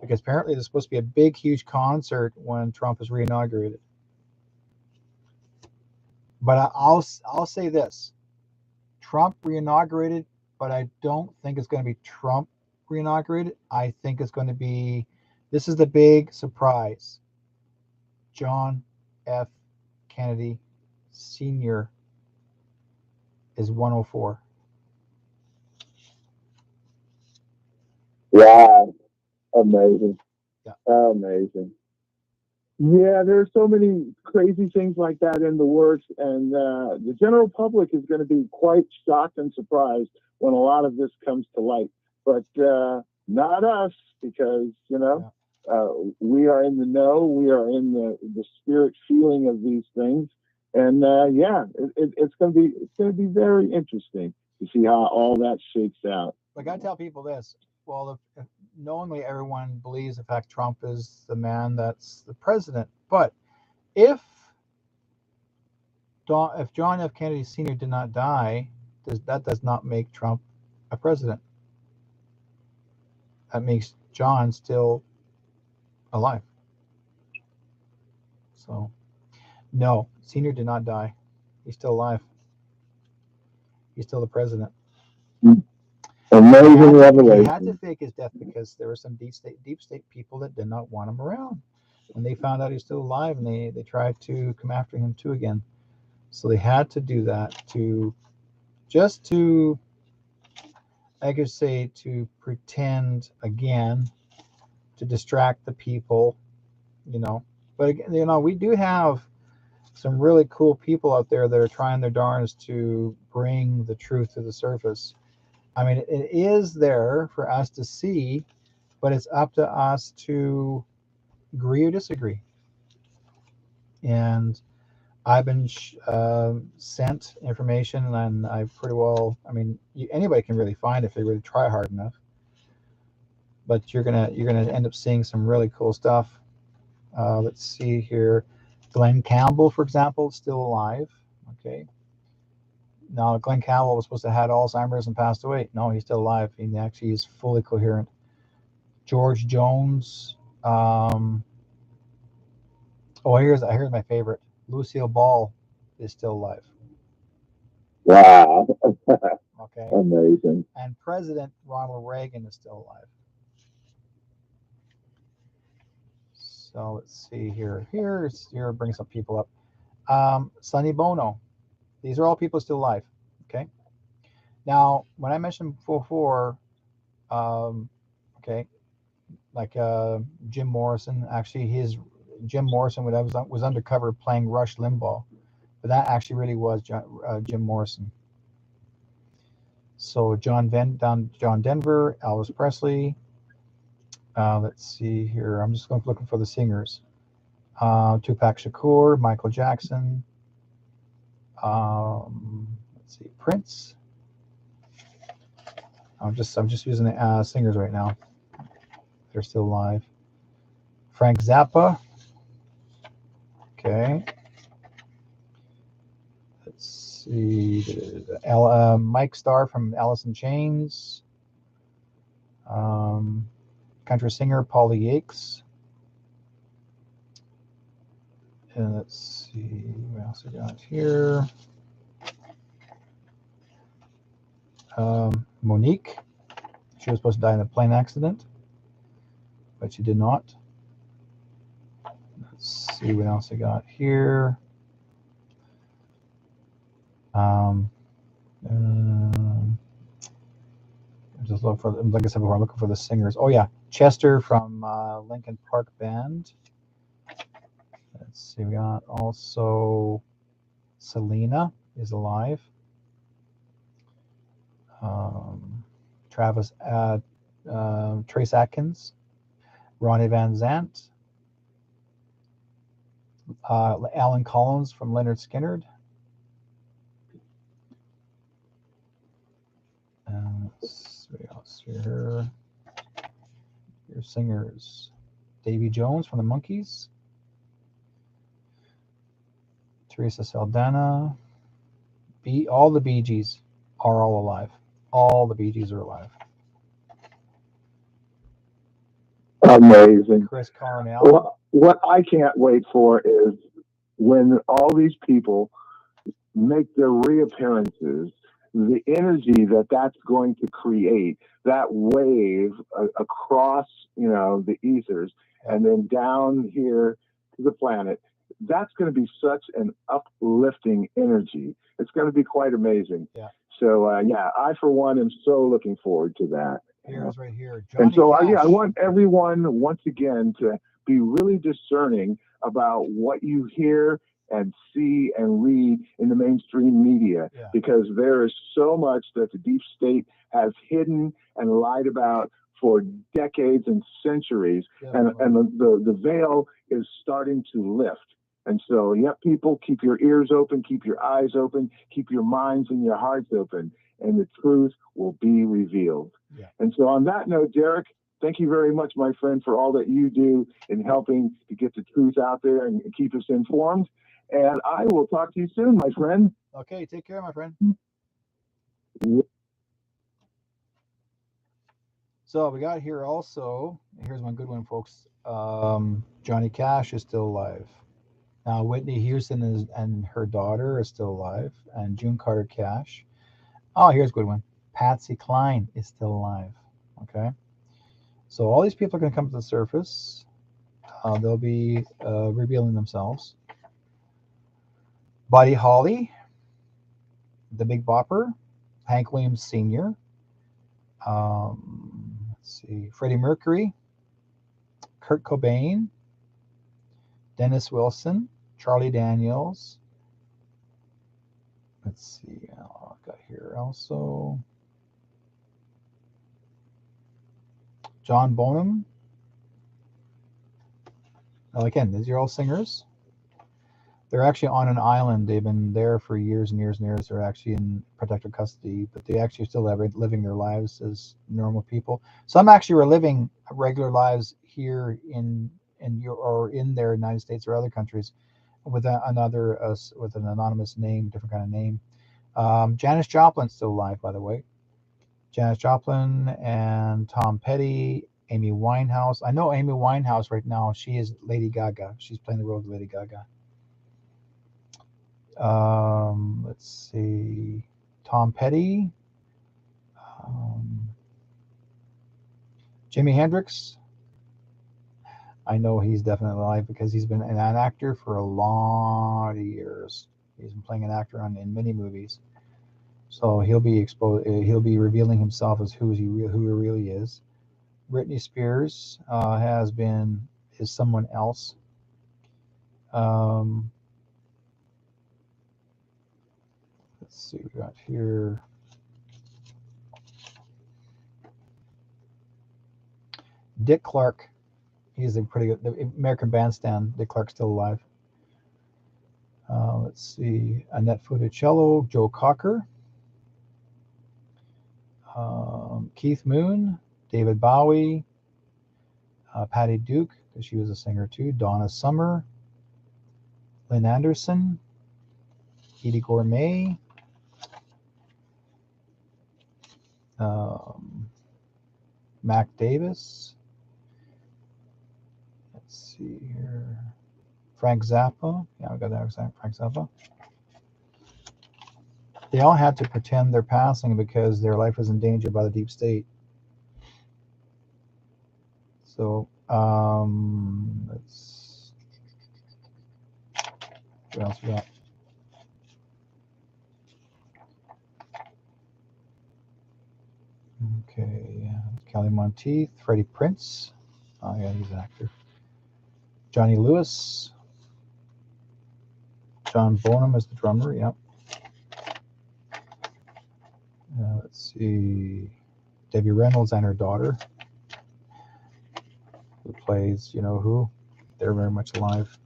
because apparently there's supposed to be a big, huge concert when Trump is reinaugurated. But I'll say this: Trump reinaugurated, but I don't think it's going to be Trump reinaugurated. I think it's going to be, this is the big surprise, John F. Kennedy Sr. is 104. Wow. Amazing. Yeah. Amazing. Yeah, there are so many crazy things like that in the works, and the general public is going to be quite shocked and surprised when a lot of this comes to light. But not us, because, you know, we are in the know, we are in the spirit feeling of these things, and it's going to be very interesting to see how all that shakes out. I got to tell people this. Well, knowingly everyone believes the fact Trump is the man that's the president, but if John F. Kennedy Sr. did not die, that does not make Trump a president. That makes John still alive. So, no, Sr. did not die. He's still alive. He's still the president. Amazing revelation. He had to fake his death because there were some deep state people that did not want him around. When they found out he's still alive, and they tried to come after him too again. So they had to do that to I could say, to pretend again, to distract the people, you know. But again, you know, we do have some really cool people out there that are trying their darndest to bring the truth to the surface. I mean, it is there for us to see, but it's up to us to agree or disagree. And I've been sent information, and I pretty well, I mean, anybody can really find it if they really try hard enough. But you're gonna end up seeing some really cool stuff. Let's see here. Glenn Campbell, for example, is still alive. Okay. Now, Glenn Campbell was supposed to have had Alzheimer's and passed away. No, he's still alive. He actually is fully coherent. George Jones. Here's my favorite. Lucille Ball is still alive. Wow. Okay. Amazing. And President Ronald Reagan is still alive. So let's see here. Here brings some people up. Sonny Bono. These are all people still alive. Okay. Now, when I mentioned before, okay, like Jim Morrison, actually Jim Morrison was undercover playing Rush Limbaugh, but that actually really was Jim Morrison. So John Denver, Elvis Presley. Let's see here. I'm just looking for the singers. Tupac Shakur, Michael Jackson. Let's see, Prince. I'm just using the singers right now. They're still alive. Frank Zappa. Okay. Let's see. Mike Starr from Alice in Chains. Country singer Paula Yates. And let's see what else we got here. Monique. She was supposed to die in a plane accident, but she did not. Let's see what else I got here. Just look for, like I said before, I'm looking for the singers. Oh yeah, Chester from Linkin Park Band. Let's see, we got also Selena is alive. Trace Atkins, Ronnie Van Zant, Alan Collins from Leonard Skinner. Let's see what else here. Your singers: Davy Jones from the Monkees, Teresa Saldana, all the Bee Gees are all alive. All the Bee Gees are alive. Amazing. Chris Cornell. Well, what I can't wait for is when all these people make their reappearances, the energy that's going to create, that wave across, the ethers, and then down here to the planet. That's going to be such an uplifting energy. It's going to be quite amazing. Yeah. So, I, for one, am so looking forward to that. Here's right here. Johnny And so, Cash. I want everyone, once again, to be really discerning about what you hear and see and read in the mainstream media, because there is so much that the deep state has hidden and lied about for decades and centuries, and the veil is starting to lift. And so, people, keep your ears open, keep your eyes open, keep your minds and your hearts open, and the truth will be revealed. Yeah. And so on that note, Derek, thank you very much, my friend, for all that you do in helping to get the truth out there and keep us informed. And I will talk to you soon, my friend. Okay, take care, my friend. So we got here also, here's one good one, folks. Johnny Cash is still alive. Now, Whitney Houston and her daughter are still alive, and June Carter Cash. Oh, here's a good one. Patsy Cline is still alive. Okay. So all these people are going to come to the surface. They'll be revealing themselves. Buddy Holly, the Big Bopper, Hank Williams Sr., let's see, Freddie Mercury, Kurt Cobain, Dennis Wilson, Charlie Daniels. Let's see, I've got here also John Bonham. Now again, these are all singers. They're actually on an island. They've been there for years and years and years. They're actually in protective custody, but they actually still have living their lives as normal people. Some actually are living regular lives here in their United States or other countries with with an anonymous name, different kind of name. Janis Joplin's still alive, by the way. Janis Joplin and Tom Petty, Amy Winehouse. I know Amy Winehouse right now. She is Lady Gaga. She's playing the role of Lady Gaga. Let's see. Tom Petty. Jimi Hendrix. I know he's definitely alive because he's been an actor for a lot of years. He's been playing an actor in many movies. So he'll be exposed. He'll be revealing himself as who he really is. Britney Spears is someone else. Let's see, we got here. Dick Clark. He's a pretty good. The American Bandstand. Dick Clark's still alive. Let's see. Annette Funicello, Joe Cocker, Keith Moon, David Bowie, Patty Duke, because she was a singer too. Donna Summer, Lynn Anderson, Edie Gourmet, Mac Davis. Let's see here. Frank Zappa. Yeah, we got that exact Frank Zappa. They all had to pretend they're passing because their life was in danger by the deep state. So, let's. What else we got? Okay, Kelly Monteith, Freddie Prinze. Oh yeah, he's an actor. Johnny Lewis. John Bonham is the drummer. Yep. Let's see. Debbie Reynolds and her daughter, who plays, you know who. They're very much alive.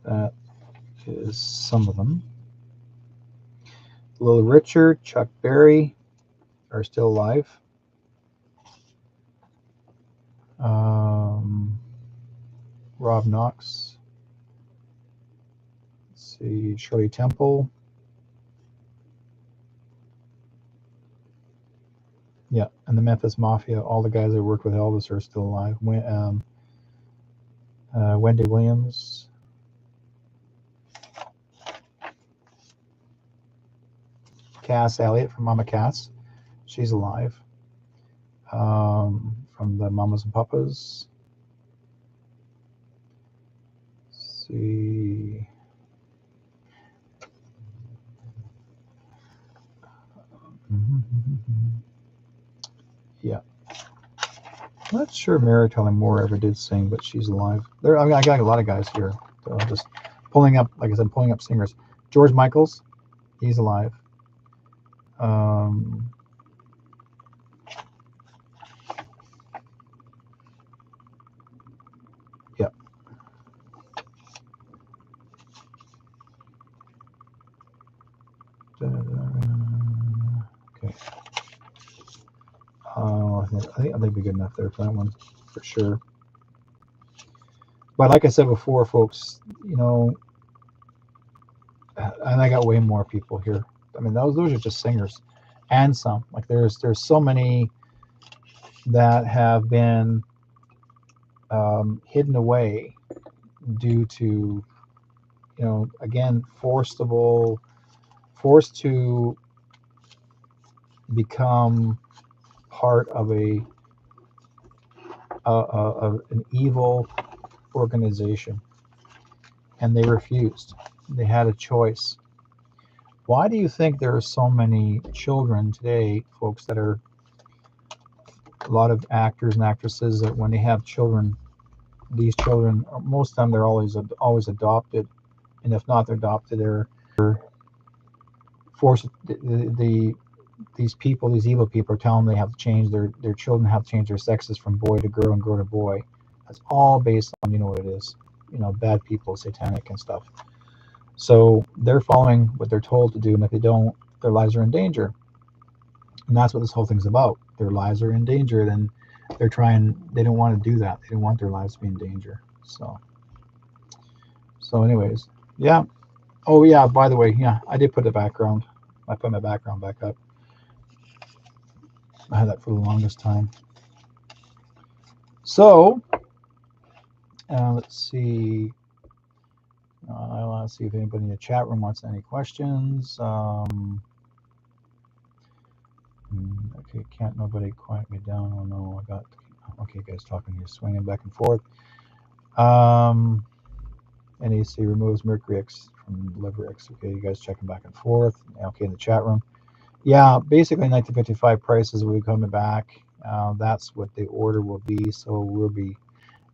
That is some of them. Little Richard, Chuck Berry are still alive. Rob Knox. Let's see, Shirley Temple. Yeah, and the Memphis Mafia. All the guys that worked with Elvis are still alive. Wendy Williams. Cass Elliott from Mama Cass. She's alive. From the Mamas and Papas. Let's see. Yeah. I'm not sure Mary Tyler Moore ever did sing, but she's alive. I got a lot of guys here. So I'm just pulling up, like I said, pulling up singers. George Michaels, he's alive. Yep. Okay. I think I'll be good enough there for that one, for sure. But like I said before, folks, you know, and I got way more people here. I mean, those are just singers, and some. Like there's so many that have been hidden away due to, you know, again, forced to become part of an evil organization, and they refused. They had a choice. Why do you think there are so many children today, folks, that are a lot of actors and actresses that when they have children, these children, most of them, they're always adopted, and if not, they're adopted, they're forced. These people, these evil people, are telling them they have to change their children have to change their sexes from boy to girl and girl to boy. That's all based on, you know what it is, you know, bad people, satanic and stuff. So they're following what they're told to do, and if they don't, their lives are in danger. And that's what this whole thing's about. Their lives are in danger, then they don't want to do that. They don't want their lives to be in danger. So anyways, yeah. Oh yeah, by the way, yeah, I did put the background. I put my background back up. I had that for the longest time. So let's see. I want to see if anybody in the chat room wants any questions. Okay, can't nobody quiet me down. Oh no, I got, okay, guys talking here, swinging back and forth. NEC removes Mercury X from Liver X. Okay, you guys checking back and forth. Okay, in the chat room. Yeah, basically 1955 prices will be coming back. That's what the order will be. So we'll be,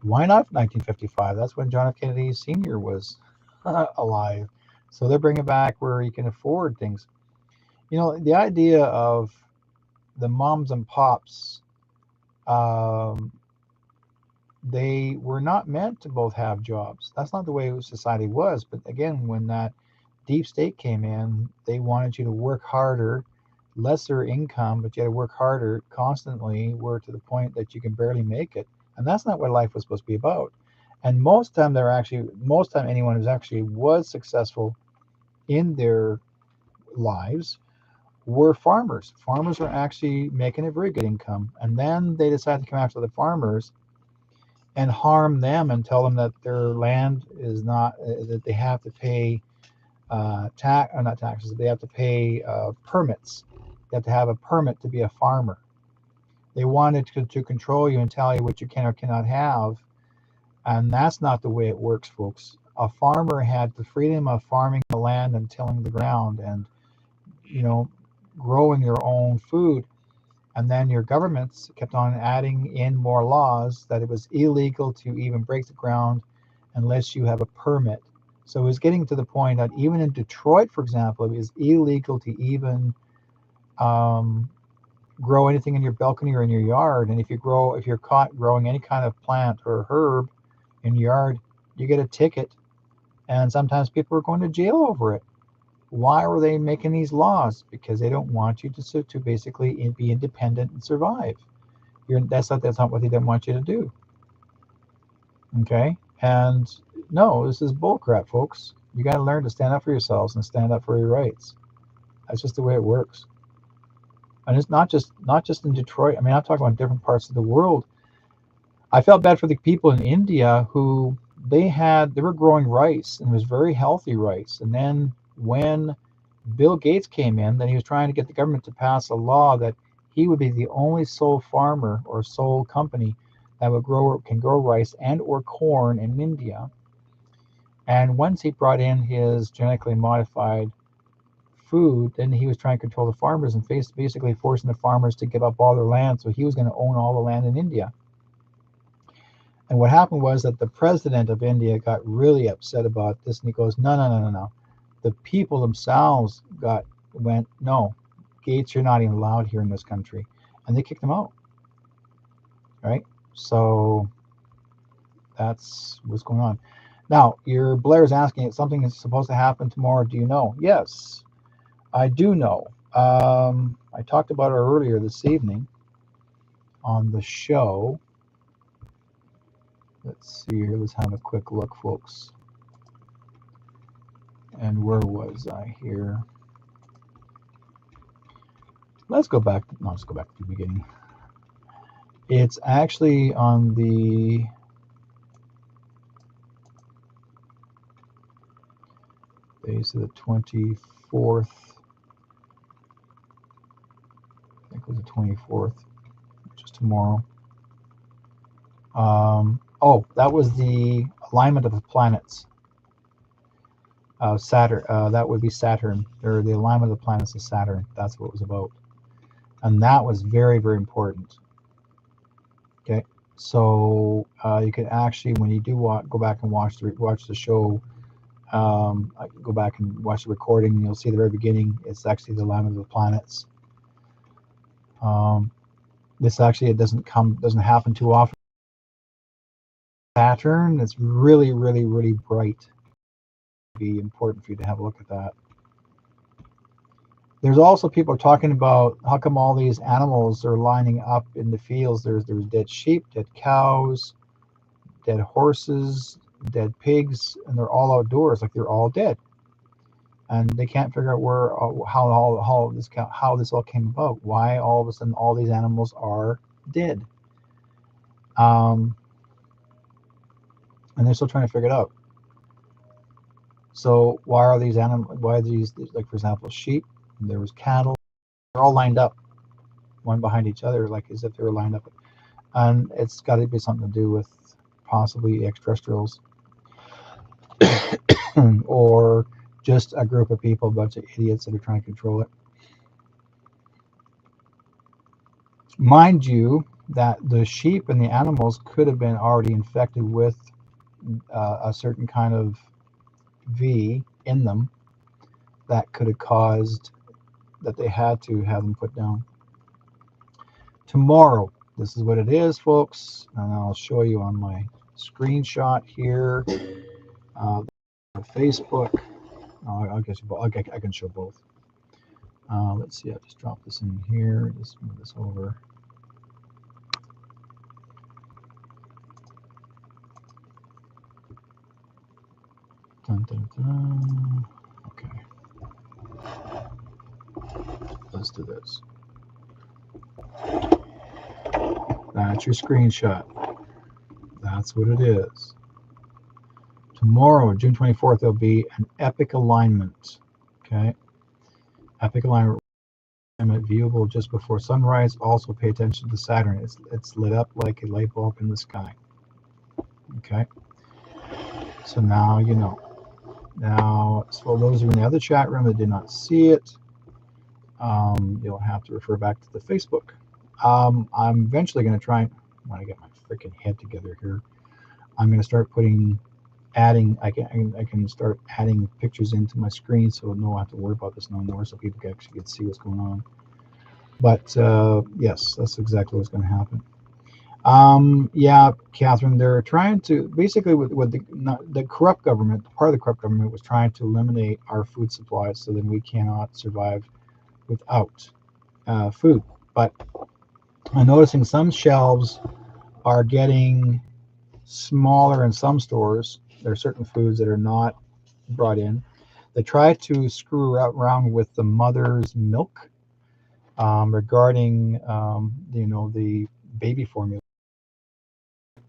why not 1955? That's when John F. Kennedy Sr. was alive. So they're bringing back where you can afford things. You know, the idea of the moms and pops, they were not meant to both have jobs. That's not the way society was. But again, when that deep state came in, they wanted you to work harder, lesser income, but you had to work harder constantly, work to the point that you can barely make it. And that's not what life was supposed to be about. And most time anyone who's actually was successful in their lives were farmers. Farmers are actually making a very good income. And then they decided to come after the farmers and harm them and tell them that their land is not, that they have to pay not taxes, they have to pay permits. They have to have a permit to be a farmer. They wanted to control you and tell you what you can or cannot have. And that's not the way it works, folks. A farmer had the freedom of farming the land and tilling the ground and, you know, growing their own food. And then your governments kept on adding in more laws that it was illegal to even break the ground unless you have a permit. So it was getting to the point that even in Detroit, for example, it was illegal to even grow anything in your balcony or in your yard. And if you're caught growing any kind of plant or herb in your yard, you get a ticket. And sometimes people are going to jail over it. Why were they making these laws? Because they don't want you to basically be independent and survive. That's not what they don't want you to do. Okay? And no, this is bullcrap, folks. You got to learn to stand up for yourselves and stand up for your rights. That's just the way it works. And it's not just in Detroit. I mean, I'm talking about different parts of the world. I felt bad for the people in India who they were growing rice, and it was very healthy rice. And then when Bill Gates came in, then he was trying to get the government to pass a law that he would be the only sole farmer or sole company that can grow rice and or corn in India. And once he brought in his genetically modified food, then he was trying to control the farmers and basically forcing the farmers to give up all their land. So he was going to own all the land in India. And what happened was that the president of India got really upset about this, and he goes, no. The people themselves went, no, Gates, you're not even allowed here in this country. And they kicked him out. Right? So that's what's going on. Now, your Blair's asking if something is supposed to happen tomorrow. Do you know? Yes, I do know. I talked about it earlier this evening on the show. Let's see here. Let's have a quick look, folks. And where was I here? Let's go back to the beginning. It's actually on the base of the 24th. I think it was the 24th, which is tomorrow. That was the alignment of the planets. Saturn. That would be Saturn, or the alignment of the planets of Saturn. That's what it was about, and that was very, very important. Okay, so you can actually, when you do go back and watch the show, go back and watch the recording, and you'll see the very beginning. It's actually the alignment of the planets. This actually doesn't happen too often. Saturn is really, really, really bright. It'd be important for you to have a look at that. There's also people talking about how come all these animals are lining up in the fields. There's dead sheep, dead cows, dead horses, dead pigs, and they're all outdoors, like they're all dead. And they can't figure out how this all came about. Why all of a sudden all these animals are dead. And they're still trying to figure it out. So why are these animals? Why are these, like for example, sheep? There was cattle. They're all lined up, one behind each other, like as if they were lined up. And it's got to be something to do with possibly extraterrestrials, or just a group of people, a bunch of idiots that are trying to control it. Mind you, that the sheep and the animals could have been already infected with a certain kind of V in them that could have caused that they had to have them put down. Tomorrow, this is what it is, folks, and I'll show you on my screenshot here. Facebook. I can show both. Let's see. I'll just drop this in here. Just move this over. Dun, dun, dun. Okay. Let's do this. That's your screenshot. That's what it is. Tomorrow, June 24th, there'll be an epic alignment. Okay. Epic alignment viewable just before sunrise. Also pay attention to Saturn. It's lit up like a light bulb in the sky. Okay. So now you know. Now, for those who are in the other chat room that did not see it, you'll have to refer back to the Facebook. I'm eventually going to try. When I get my freaking head together here, I'm going to start adding. I can start adding pictures into my screen, so no one have to worry about this no more, so people can actually get to see what's going on. But yes, that's exactly what's going to happen. Yeah, Catherine, they're trying to basically with the corrupt government. Part of the corrupt government was trying to eliminate our food supplies, so then we cannot survive without food. But I'm noticing some shelves are getting smaller in some stores. There are certain foods that are not brought in. They try to screw around with the mother's milk regarding the baby formula. To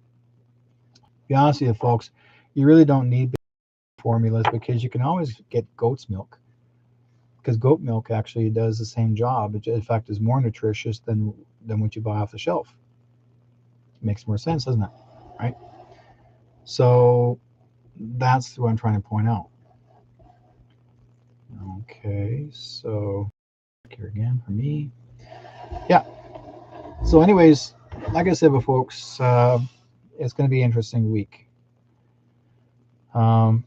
be honest with you, folks, you really don't need formulas because you can always get goat's milk, because goat milk actually does the same job. It, in fact, is more nutritious than what you buy off the shelf. It makes more sense, doesn't it? Right? So that's what I'm trying to point out. Okay, so here again for me. Yeah. So, anyways, like I said before, folks, it's going to be an interesting week. Um,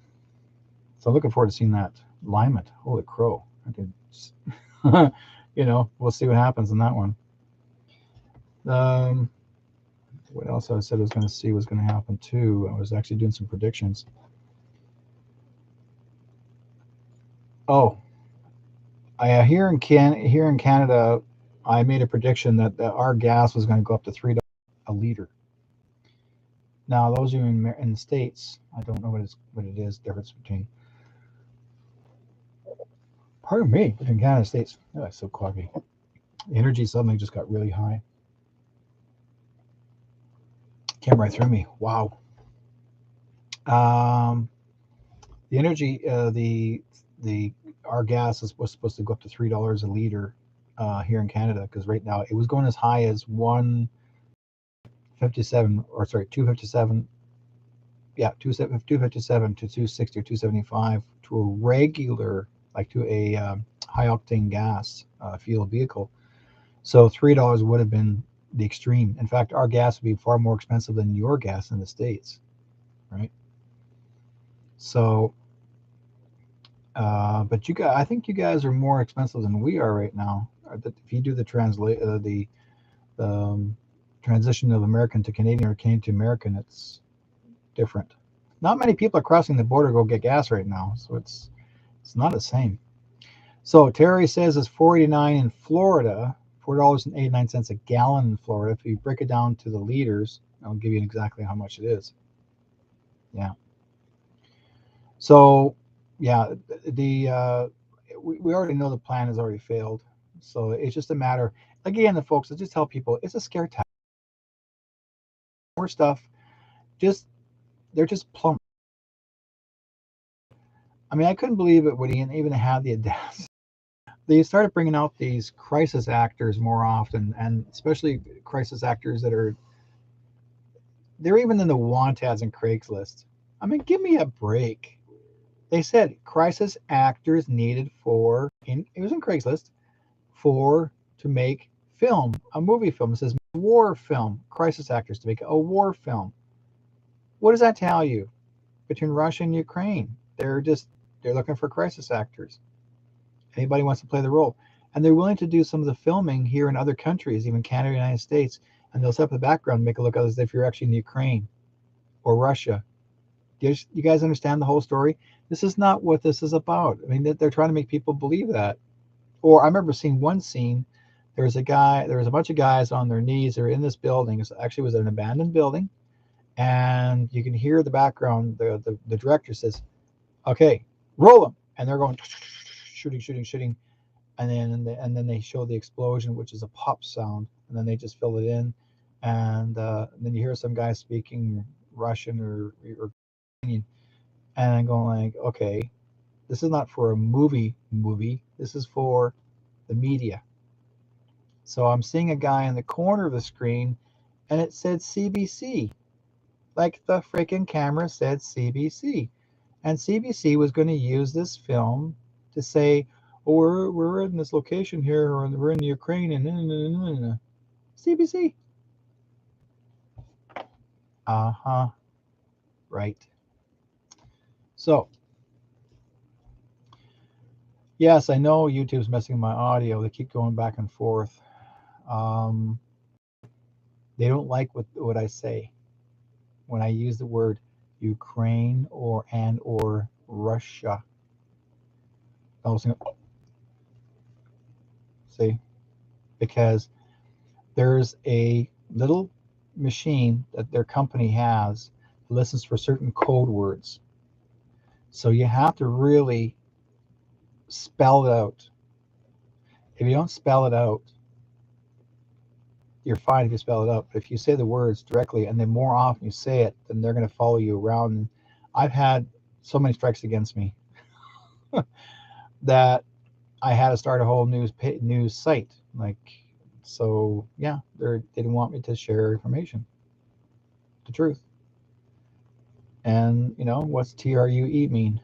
so looking forward to seeing that alignment. Holy crow! I can, we'll see what happens in that one. Um, what else I said I was going to see was going to happen too. I was actually doing some predictions. Oh, here in Canada, I made a prediction that our gas was going to go up to $3 a liter. Now, those of you in the states, I don't know what it is difference between. Pardon me, between Canada and States. Oh, it's so cloudy. The energy suddenly just got really high. Came right through me. Wow. Um, the energy, the our gas was supposed to go up to $3 a liter here in Canada, because right now it was going as high as 157, or sorry, 257. Yeah, 257 to 260 or 275 to a regular, like to a high octane gas fuel vehicle. So $3 would have been the extreme. In fact, our gas would be far more expensive than your gas in the States, right? So, but I think you guys are more expensive than we are right now. If you do the transition of American to Canadian or Canadian to American, it's different. Not many people are crossing the border to go get gas right now, so it's not the same. So Terry says it's 4.89 in Florida, $4.89 a gallon in Florida. If you break it down to the liters, I'll give you exactly how much it is. Yeah. So, yeah, we already know the plan has already failed. So it's just a matter. Again, the folks, I just tell people it's a scare tactic. More stuff. Just they're just plumb. I mean, I couldn't believe it when he even had the audacity. They started bringing out these crisis actors more often, and especially crisis actors they're even in the want ads and Craigslist. I mean, give me a break. They said crisis actors needed it was in Craigslist for to make a movie film. It says war film, crisis actors to make a war film. What does that tell you? Between Russia and Ukraine, they're looking for crisis actors. Anybody wants to play the role, and they're willing to do some of the filming here in other countries, even Canada, United States, and they'll set up the background, make it look as if you're actually in Ukraine or Russia. You guys understand the whole story? This is not what this is about. I mean, they're trying to make people believe that. Or I remember seeing one scene. There was a bunch of guys on their knees. They're in this building. It actually was an abandoned building, and you can hear the background. The director says, "Okay, roll them," and they're going shooting, and then they show the explosion, which is a pop sound, and then they just fill it in, and then you hear some guy speaking Russian or Ukrainian, and I'm going like, okay, this is not for a movie. This is for the media. So I'm seeing a guy in the corner of the screen, and it said CBC, like the freaking camera said CBC, and CBC was going to use this film to say, oh, we're in this location here, or we're in the Ukraine, and CBC. Right. So, yes, I know YouTube's messing with my audio. They keep going back and forth. They don't like what I say when I use the word Ukraine or Russia. See, because there's a little machine that their company has that listens for certain code words. So you have to really spell it out. If you don't spell it out, you're fine if you spell it out. But if you say the words directly, and then more often you say it, then they're going to follow you around. And I've had so many strikes against me that I had to start a whole news site. Like, so yeah, they didn't want me to share information, the truth. And you know, what's TRUE mean?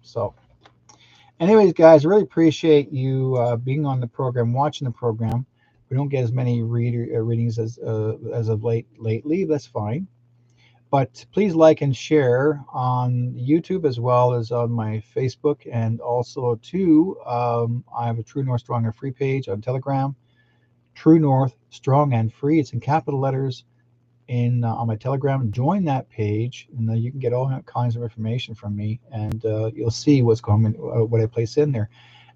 So anyways, guys, I really appreciate you being on the program, watching the program. We don't get as many readings as of lately. That's fine. But please like and share on YouTube as well as on my Facebook, and also too, I have a True North Strong and Free page on Telegram. True North Strong and Free. It's in capital letters on my Telegram. Join that page, and you can get all kinds of information from me, and you'll see what's going, what I place in there.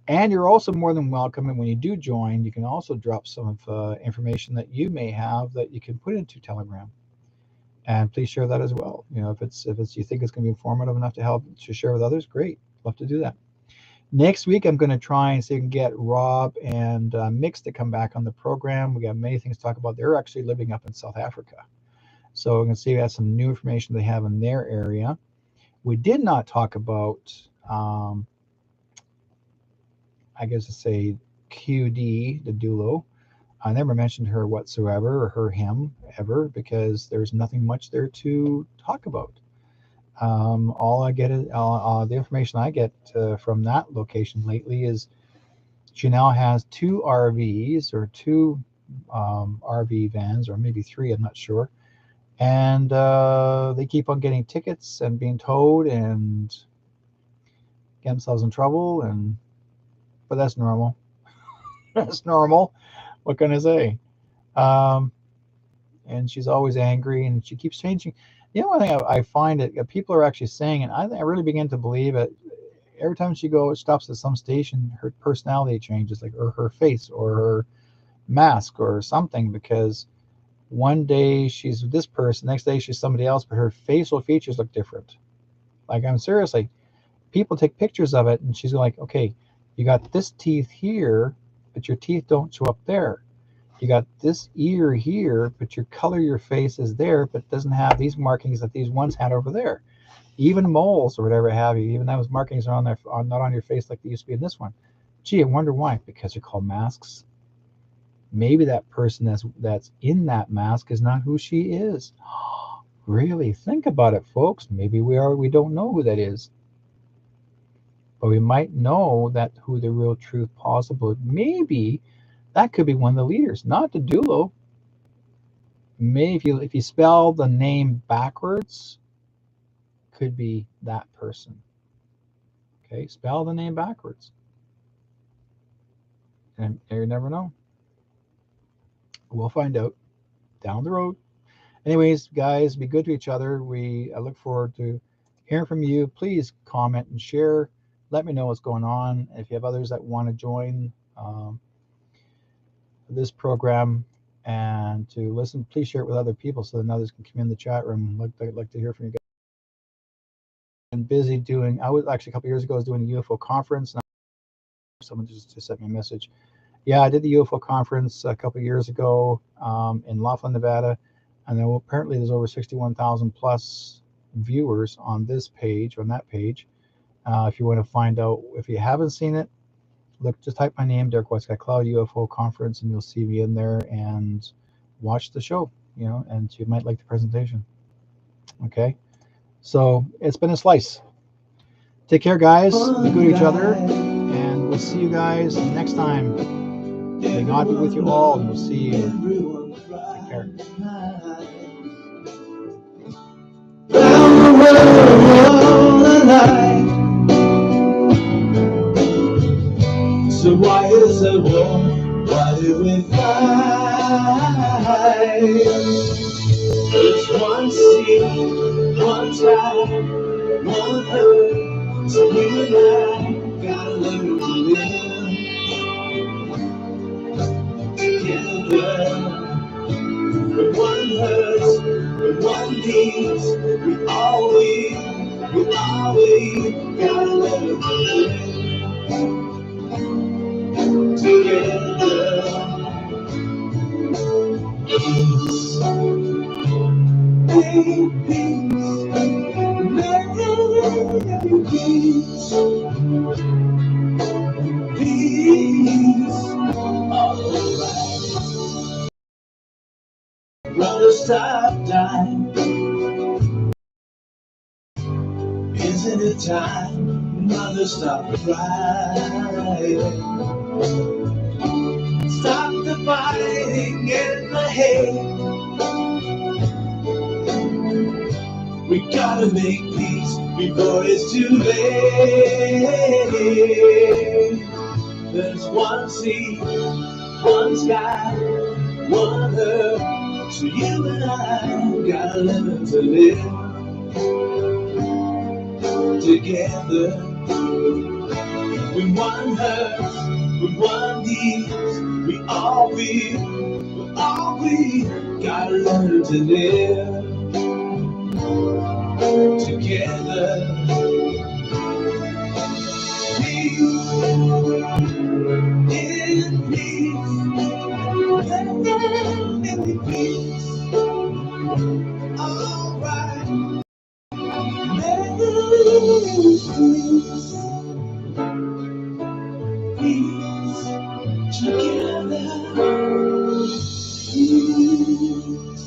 And you're also more than welcome, and when you do join, you can also drop some of information that you may have that you can put into Telegram. And please share that as well. You know, if it's you think it's going to be informative enough to help to share with others, great. Love to do that. Next week, I'm going to try and see if I can get Rob and Mix to come back on the program. We got many things to talk about. They're actually living up in South Africa. So we're going to see if that's some new information they have in their area. We did not talk about, I guess to say, QD, the Dulo. I never mentioned her whatsoever, or her, him, ever, because there's nothing much there to talk about. All I get is the information I get from that location lately is she now has 2 RVs, or 2 RV vans, or maybe 3, I'm not sure. And they keep on getting tickets and being towed and get themselves in trouble. But that's normal. That's normal. What can I say? And she's always angry, and she keeps changing. You know, one thing I find that people are actually saying, and I really begin to believe it. Every time she stops at some station, her personality changes, like, or her face, or her mask, or something. Because one day she's this person, next day she's somebody else, but her facial features look different. Like, I'm seriously, people take pictures of it, and she's like, okay, you got this teeth here, but your teeth don't show up there. You got this ear here, but your color, your face is there, but doesn't have these markings that these ones had over there. Even moles or whatever have you, even those markings are not on your face like they used to be in this one. Gee, I wonder why. Because they're called masks. Maybe that person that's in that mask is not who she is. Really, think about it, folks. Maybe we don't know who that is. But we might know that who the real truth possible. Maybe that could be one of the leaders, not the Dulo. Maybe if you spell the name backwards, could be that person. Okay, spell the name backwards, and you never know. We'll find out down the road. Anyways, guys, be good to each other. I look forward to hearing from you. Please comment and share. Let me know what's going on. If you have others that want to join this program and to listen, please share it with other people so that others can come in the chat room. I'd like to hear from you guys. And busy doing, I was actually a couple years ago, I was doing a UFO conference. And someone just sent me a message. Yeah, I did the UFO conference a couple years ago in Laughlin, Nevada. And then apparently there's over 61,000 plus viewers on this page, on that page. If you want to find out, if you haven't seen it, look, just type my name, Derek Westcott Cloud UFO Conference, and you'll see me in there, and watch the show, you know, and you might like the presentation. Okay, so it's been a slice. Take care, guys. Be good to each other, and we'll see you guys next time. May God be with you all, and we'll see you. Take care. Round the world alive. So why is there war? Why do we fight? There's one sea, one sky, one earth. So you and I gotta learn to live together. When one hurts, when one needs, we all gotta learn to live together. Peace, make peace, make peace, peace, alright. Brother, stop time. Isn't it time? Mother, stop crying. Stop the fighting in the hate. We gotta make peace before it's too late. There's one sea, one sky, one earth. So you and I gotta learn to live together. When one hurts, when one needs, we all gotta learn to live together. Peace, in peace, in peace, alright. Peace, together. Peace.